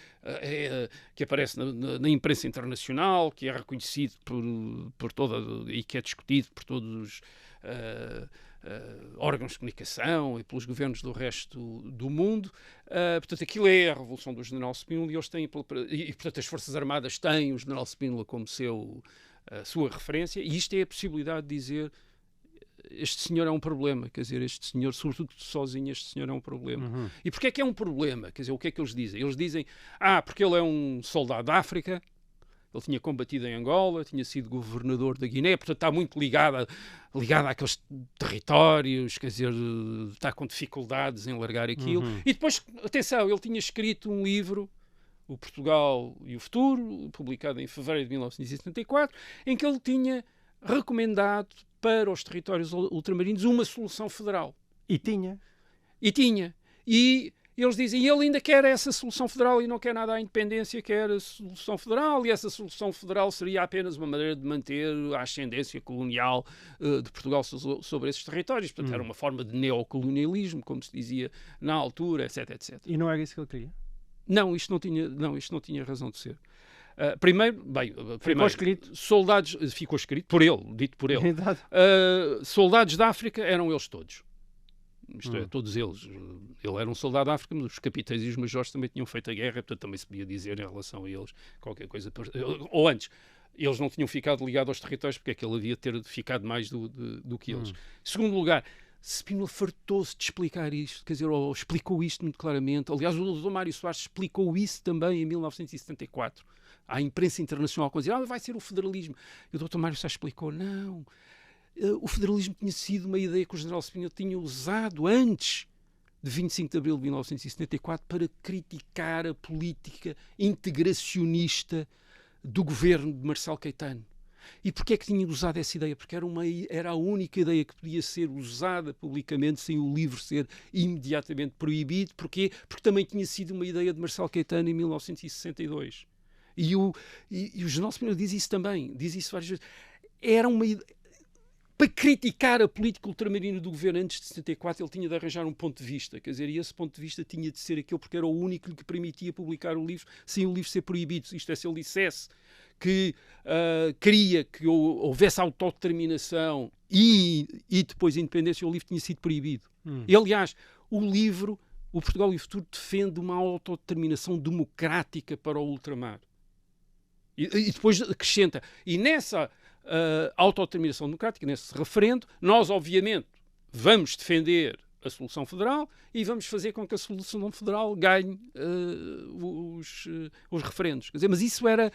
aparece na imprensa internacional, que é reconhecido por toda e que é discutido por todos os órgãos de comunicação e pelos governos do resto do mundo. Portanto, aquilo é a revolução do general Spínola e eles têm, e portanto as Forças Armadas têm o general Spínola como sua referência, e isto é a possibilidade de dizer: este senhor é um problema, quer dizer, este senhor, sobretudo sozinho, este senhor é um problema. E porquê é que é um problema? Quer dizer, o que é que eles dizem? Eles dizem, porque ele é um soldado da África, ele tinha combatido em Angola, tinha sido governador da Guiné, portanto está muito ligado àqueles territórios, quer dizer, está com dificuldades em largar aquilo. E depois, atenção, ele tinha escrito um livro, O Portugal e o Futuro, publicado em fevereiro de 1974, em que ele tinha recomendado para os territórios ultramarinos uma solução federal. E tinha. E E eles dizem, ele ainda quer essa solução federal e não quer nada à independência, quer a solução federal, e essa solução federal seria apenas uma maneira de manter a ascendência colonial de Portugal sobre esses territórios. Portanto, era uma forma de neocolonialismo, como se dizia na altura, etc, etc. E não era isso que ele queria? Não, isto não tinha razão de ser. Primeiro, ficou escrito. Soldados, ficou escrito por ele, dito por ele. Soldados da África eram eles todos. Isto é, todos eles. Ele era um soldado da África, mas os capitães e os majores também tinham feito a guerra, portanto também se podia dizer em relação a eles qualquer coisa. Ou antes, eles não tinham ficado ligados aos territórios, porque é que ele havia de ter ficado mais do que eles. Em segundo lugar, Spínola fartou-se de explicar isto, quer dizer, ou explicou isto muito claramente. Aliás, o Dr. Mário Soares explicou isso também em 1974. À imprensa internacional, quando dizia, vai ser o federalismo. E o Dr. Mário Soares explicou, não... O federalismo tinha sido uma ideia que o general Spínola tinha usado antes de 25 de abril de 1974 para criticar a política integracionista do governo de Marcelo Caetano. E porquê é que tinha usado essa ideia? Porque era a única ideia que podia ser usada publicamente sem o livro ser imediatamente proibido. Porquê? Porque também tinha sido uma ideia de Marcelo Caetano em 1962. E o general Spínola diz isso também, diz isso várias vezes. Era uma ideia... Para criticar a política ultramarina do governo antes de 74, ele tinha de arranjar um ponto de vista. Quer dizer, e esse ponto de vista tinha de ser aquele, porque era o único que permitia publicar o livro sem o livro ser proibido. Isto é, se ele dissesse que queria que houvesse autodeterminação e depois independência, o livro tinha sido proibido. E, aliás, o livro, o Portugal e o Futuro, defende uma autodeterminação democrática para o ultramar. E depois acrescenta, e nessa... autodeterminação democrática, nesse referendo, nós, obviamente, vamos defender a solução federal e vamos fazer com que a solução federal ganhe os referendos. Quer dizer, mas isso era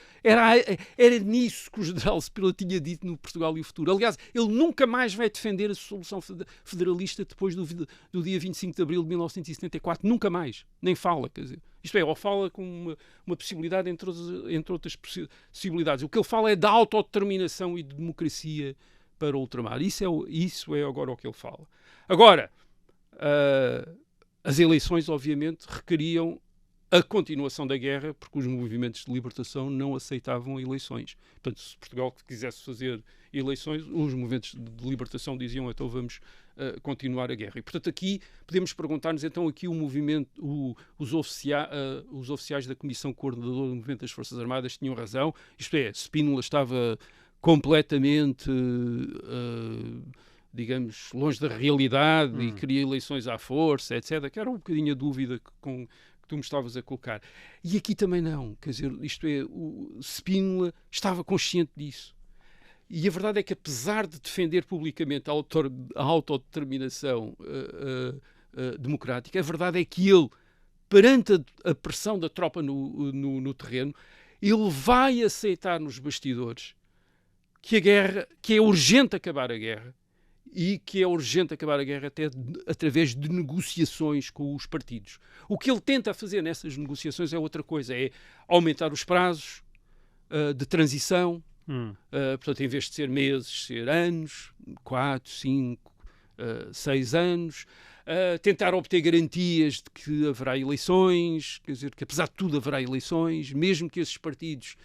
nisso que o general Spínola tinha dito no Portugal e o Futuro. Aliás, ele nunca mais vai defender a solução federalista depois do dia 25 de abril de 1974. Nunca mais. Nem fala, quer dizer. Isto é, ou fala com uma possibilidade entre outras possibilidades. O que ele fala é da autodeterminação e de democracia para o ultramar. Isso é agora o que ele fala. Agora, as eleições, obviamente, requeriam a continuação da guerra, porque os movimentos de libertação não aceitavam eleições. Portanto, se Portugal quisesse fazer eleições, os movimentos de libertação diziam, então vamos continuar a guerra. E, portanto, aqui podemos perguntar-nos, então, aqui o movimento, os oficiais da Comissão Coordenadora do Movimento das Forças Armadas tinham razão, isto é, Spínola estava completamente... digamos, longe da realidade e queria eleições à força, etc., que era um bocadinho a dúvida que tu me estavas a colocar. E aqui também não, quer dizer, isto é, o Spínola estava consciente disso. E a verdade é que, apesar de defender publicamente a autodeterminação democrática, a verdade é que ele, perante a pressão da tropa no terreno, ele vai aceitar nos bastidores que é urgente acabar a guerra, e que é urgente acabar a guerra até através de negociações com os partidos. O que ele tenta fazer nessas negociações é outra coisa, é aumentar os prazos de transição, portanto, em vez de ser meses, ser anos, 4, 5, 6 anos, tentar obter garantias de que haverá eleições, quer dizer, que apesar de tudo haverá eleições, mesmo que esses partidos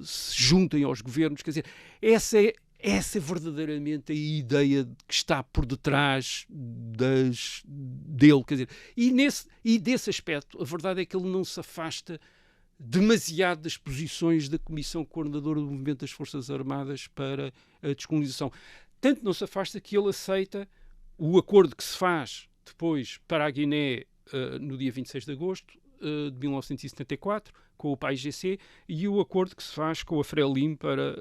se juntem aos governos, quer dizer, essa é verdadeiramente a ideia que está por detrás dele, quer dizer, e desse aspecto, a verdade é que ele não se afasta demasiado das posições da Comissão Coordenadora do Movimento das Forças Armadas para a descolonização. Tanto não se afasta que ele aceita o acordo que se faz depois para a Guiné no dia 26 de agosto de 1974, com o PAIGC, e o acordo que se faz com a Frelimo para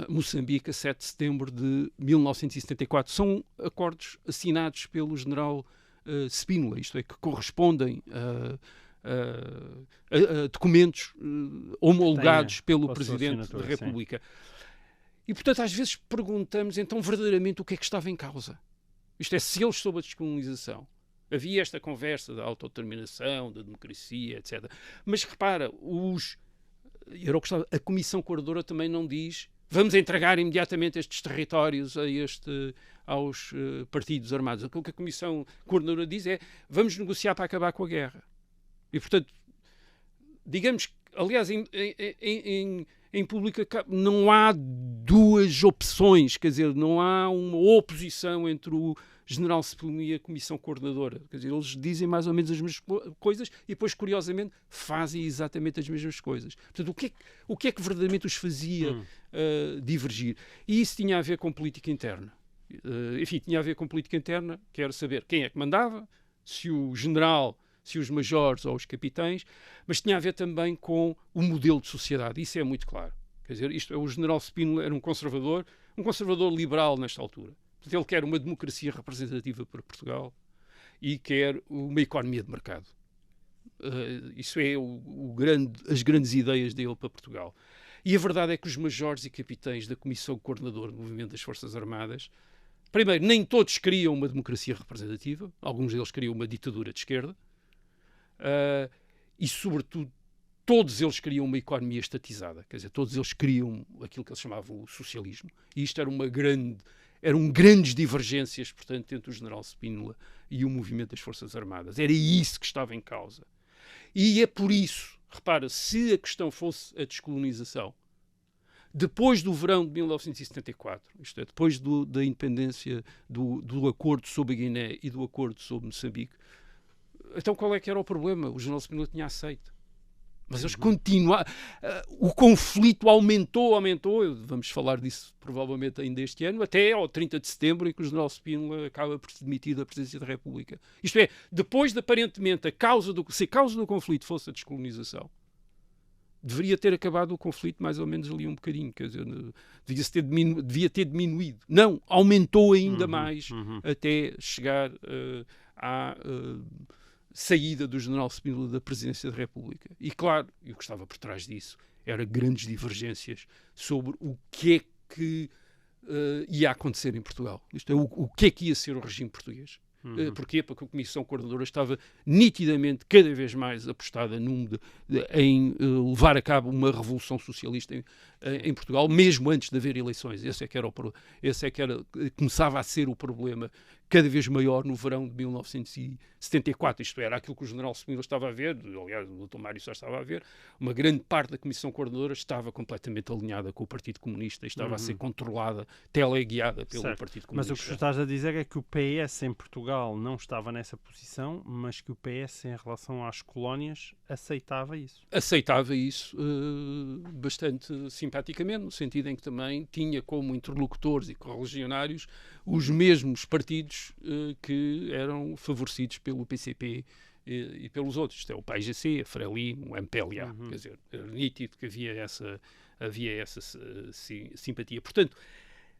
Moçambique a 7 de setembro de 1974. São acordos assinados pelo general Spínola, isto é, que correspondem a documentos homologados pelo Presidente da República. Sim. E, portanto, às vezes perguntamos, então, verdadeiramente o que é que estava em causa? Isto é, se eles sob a descolonização havia esta conversa da autodeterminação, da democracia, etc. Mas repara, a Comissão Coordenadora também não diz vamos entregar imediatamente estes territórios aos partidos armados. O que a Comissão Coordenadora diz é, vamos negociar para acabar com a guerra. E, portanto, digamos que, aliás, em público não há duas opções, quer dizer, não há uma oposição entre o General Cepino e a Comissão Coordenadora. Quer dizer, eles dizem mais ou menos as mesmas coisas e depois, curiosamente, fazem exatamente as mesmas coisas. Portanto, o que é que verdadeiramente os fazia divergir? E isso tinha a ver com política interna. Enfim, tinha a ver com política interna, quero saber quem é que mandava, se o general, se os majores ou os capitães, mas tinha a ver também com o modelo de sociedade. Isso é muito claro. Quer dizer, o general Cepino era um conservador liberal nesta altura. Portanto, ele quer uma democracia representativa para Portugal e quer uma economia de mercado. Isso é as grandes ideias dele para Portugal. E a verdade é que os majores e capitães da Comissão Coordenadora do Movimento das Forças Armadas, primeiro, nem todos queriam uma democracia representativa, alguns deles queriam uma ditadura de esquerda, e, sobretudo, todos eles queriam uma economia estatizada, quer dizer, todos eles queriam aquilo que eles chamavam o socialismo. E isto eram grandes divergências, portanto, entre o general Spínola e o movimento das Forças Armadas. Era isso que estava em causa. E é por isso, repara, se a questão fosse a descolonização, depois do verão de 1974, isto é, depois da independência, do acordo sobre a Guiné e do acordo sobre Moçambique, então qual é que era o problema? O general Spínola tinha aceito. Mas eles continuaram. O conflito aumentou. Vamos falar disso provavelmente ainda este ano, até ao 30 de setembro, em que o general Spínola acaba por se demitir da presidência da República. Isto é, depois de aparentemente se a causa do conflito fosse a descolonização, deveria ter acabado o conflito mais ou menos ali um bocadinho, quer dizer, devia ter diminuído. Não, aumentou ainda mais até chegar à saída do general Spínola da presidência da República. E claro, e o que estava por trás disso eram grandes divergências sobre o que é que ia acontecer em Portugal. Isto é, o que é que ia ser o regime português. Porquê? Porque a Comissão Coordenadora estava nitidamente, cada vez mais apostada em levar a cabo uma revolução socialista em Portugal, mesmo antes de haver eleições. Esse é que começava a ser o problema cada vez maior no verão de 1974. Isto era aquilo que o general Spínola estava a ver, aliás, o Dr. Mário Sá estava a ver, uma grande parte da Comissão Coordenadora estava completamente alinhada com o Partido Comunista e estava a ser controlada, teleguiada pelo Partido Comunista. Mas o que estás a dizer é que o PS em Portugal não estava nessa posição, mas que o PS em relação às colónias aceitava isso. Aceitava isso bastante simpaticamente, no sentido em que também tinha como interlocutores e correligionários os mesmos partidos que eram favorecidos pelo PCP e pelos outros. Isto é, o PAIGC, a Frelimo, o MPLA. Quer dizer, era nítido que havia essa simpatia. Portanto,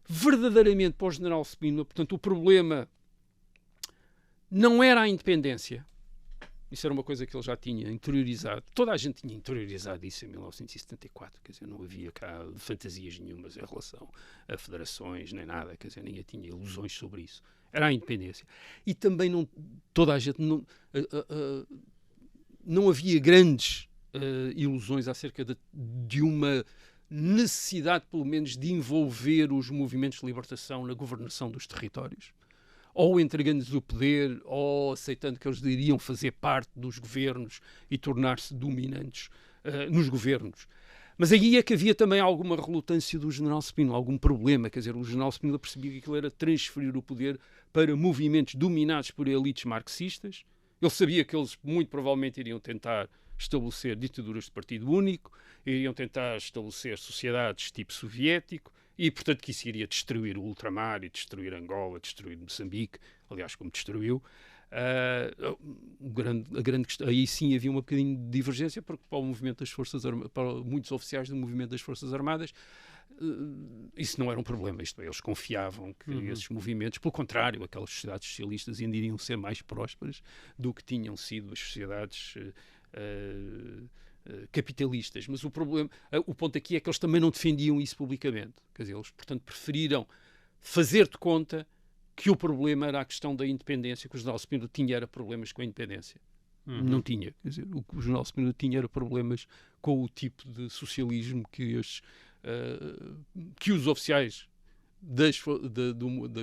verdadeiramente para o general Spínola, portanto, o problema não era a independência. Isso era uma coisa que ele já tinha interiorizado. Toda a gente tinha interiorizado isso em 1974. Quer dizer, não havia cá fantasias nenhumas em relação a federações, nem nada. Quer dizer, ninguém tinha ilusões sobre isso. Era a independência. E também toda a gente não havia grandes ilusões acerca de uma necessidade, pelo menos, de envolver os movimentos de libertação na governação dos territórios. Ou entregando-lhes o poder, ou aceitando que eles iriam fazer parte dos governos e tornar-se dominantes nos governos. Mas aí é que havia também alguma relutância do general Spínola, algum problema. Quer dizer, o general Spínola percebia que aquilo era transferir o poder para movimentos dominados por elites marxistas. Ele sabia que eles muito provavelmente iriam tentar estabelecer ditaduras de partido único, iriam tentar estabelecer sociedades tipo soviético, e, portanto, que isso iria destruir o ultramar, e destruir Angola, destruir Moçambique, aliás, como destruiu. Aí sim havia um bocadinho de divergência, porque para o movimento das Forças Armadas, para muitos oficiais do movimento das Forças Armadas, isso não era um problema. Isto é, eles confiavam que esses movimentos, pelo contrário, aquelas sociedades socialistas ainda iriam ser mais prósperas do que tinham sido as sociedades capitalistas. Mas o ponto aqui é que eles também não defendiam isso publicamente. Quer dizer, eles, portanto, preferiram fazer de conta que o problema era a questão da independência, que o general Spínola tinha era problemas com a independência. Não tinha. Quer dizer, o general Spínola tinha era problemas com o tipo de socialismo que que os oficiais da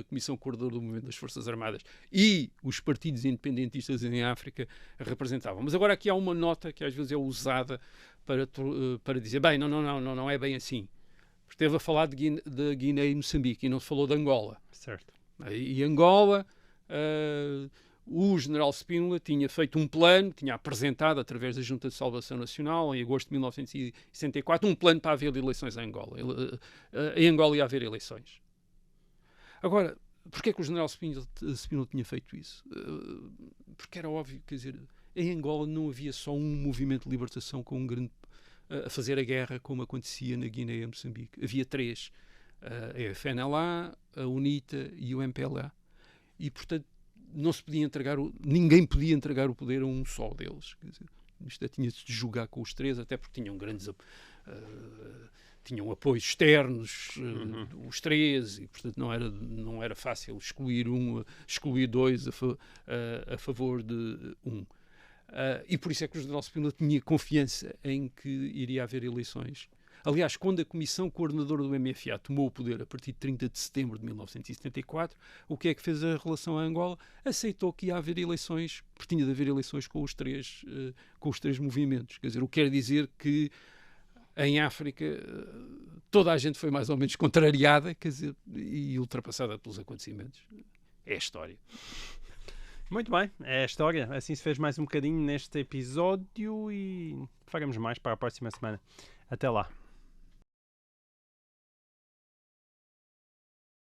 Comissão Coordenadora do Movimento das Forças Armadas e os partidos independentistas em África representavam. Mas agora aqui há uma nota que às vezes é usada para dizer, bem, não é bem assim. Esteve a falar de Guiné e Moçambique e não se falou de Angola. Certo. E Angola, o general Spínola tinha feito um plano, tinha apresentado através da Junta de Salvação Nacional, em agosto de 1964, um plano para haver eleições em Angola. Em Angola ia haver eleições. Agora, porquê é que o general Spínola tinha feito isso? Porque era óbvio, quer dizer, em Angola não havia só um movimento de libertação com um grande a fazer a guerra como acontecia na Guiné e Moçambique. Havia três, a FNLA, a UNITA e o MPLA. E, portanto, ninguém podia entregar o poder a um só deles. Quer dizer, isto tinha-se de jogar com os três, até porque tinham grandes tinham apoios externos, os três, e portanto não era fácil excluir dois a favor de um. E por isso é que o general Spínola tinha confiança em que iria haver eleições. Aliás, quando a Comissão Coordenadora do MFA tomou o poder a partir de 30 de setembro de 1974, o que é que fez a relação a Angola? Aceitou que ia haver eleições, porque tinha de haver eleições com os três movimentos. Quer dizer, o que quer dizer que em África toda a gente foi mais ou menos contrariada, quer dizer, e ultrapassada pelos acontecimentos. É a história. Muito bem, é a história. Assim se fez mais um bocadinho neste episódio e faremos mais para a próxima semana. Até lá.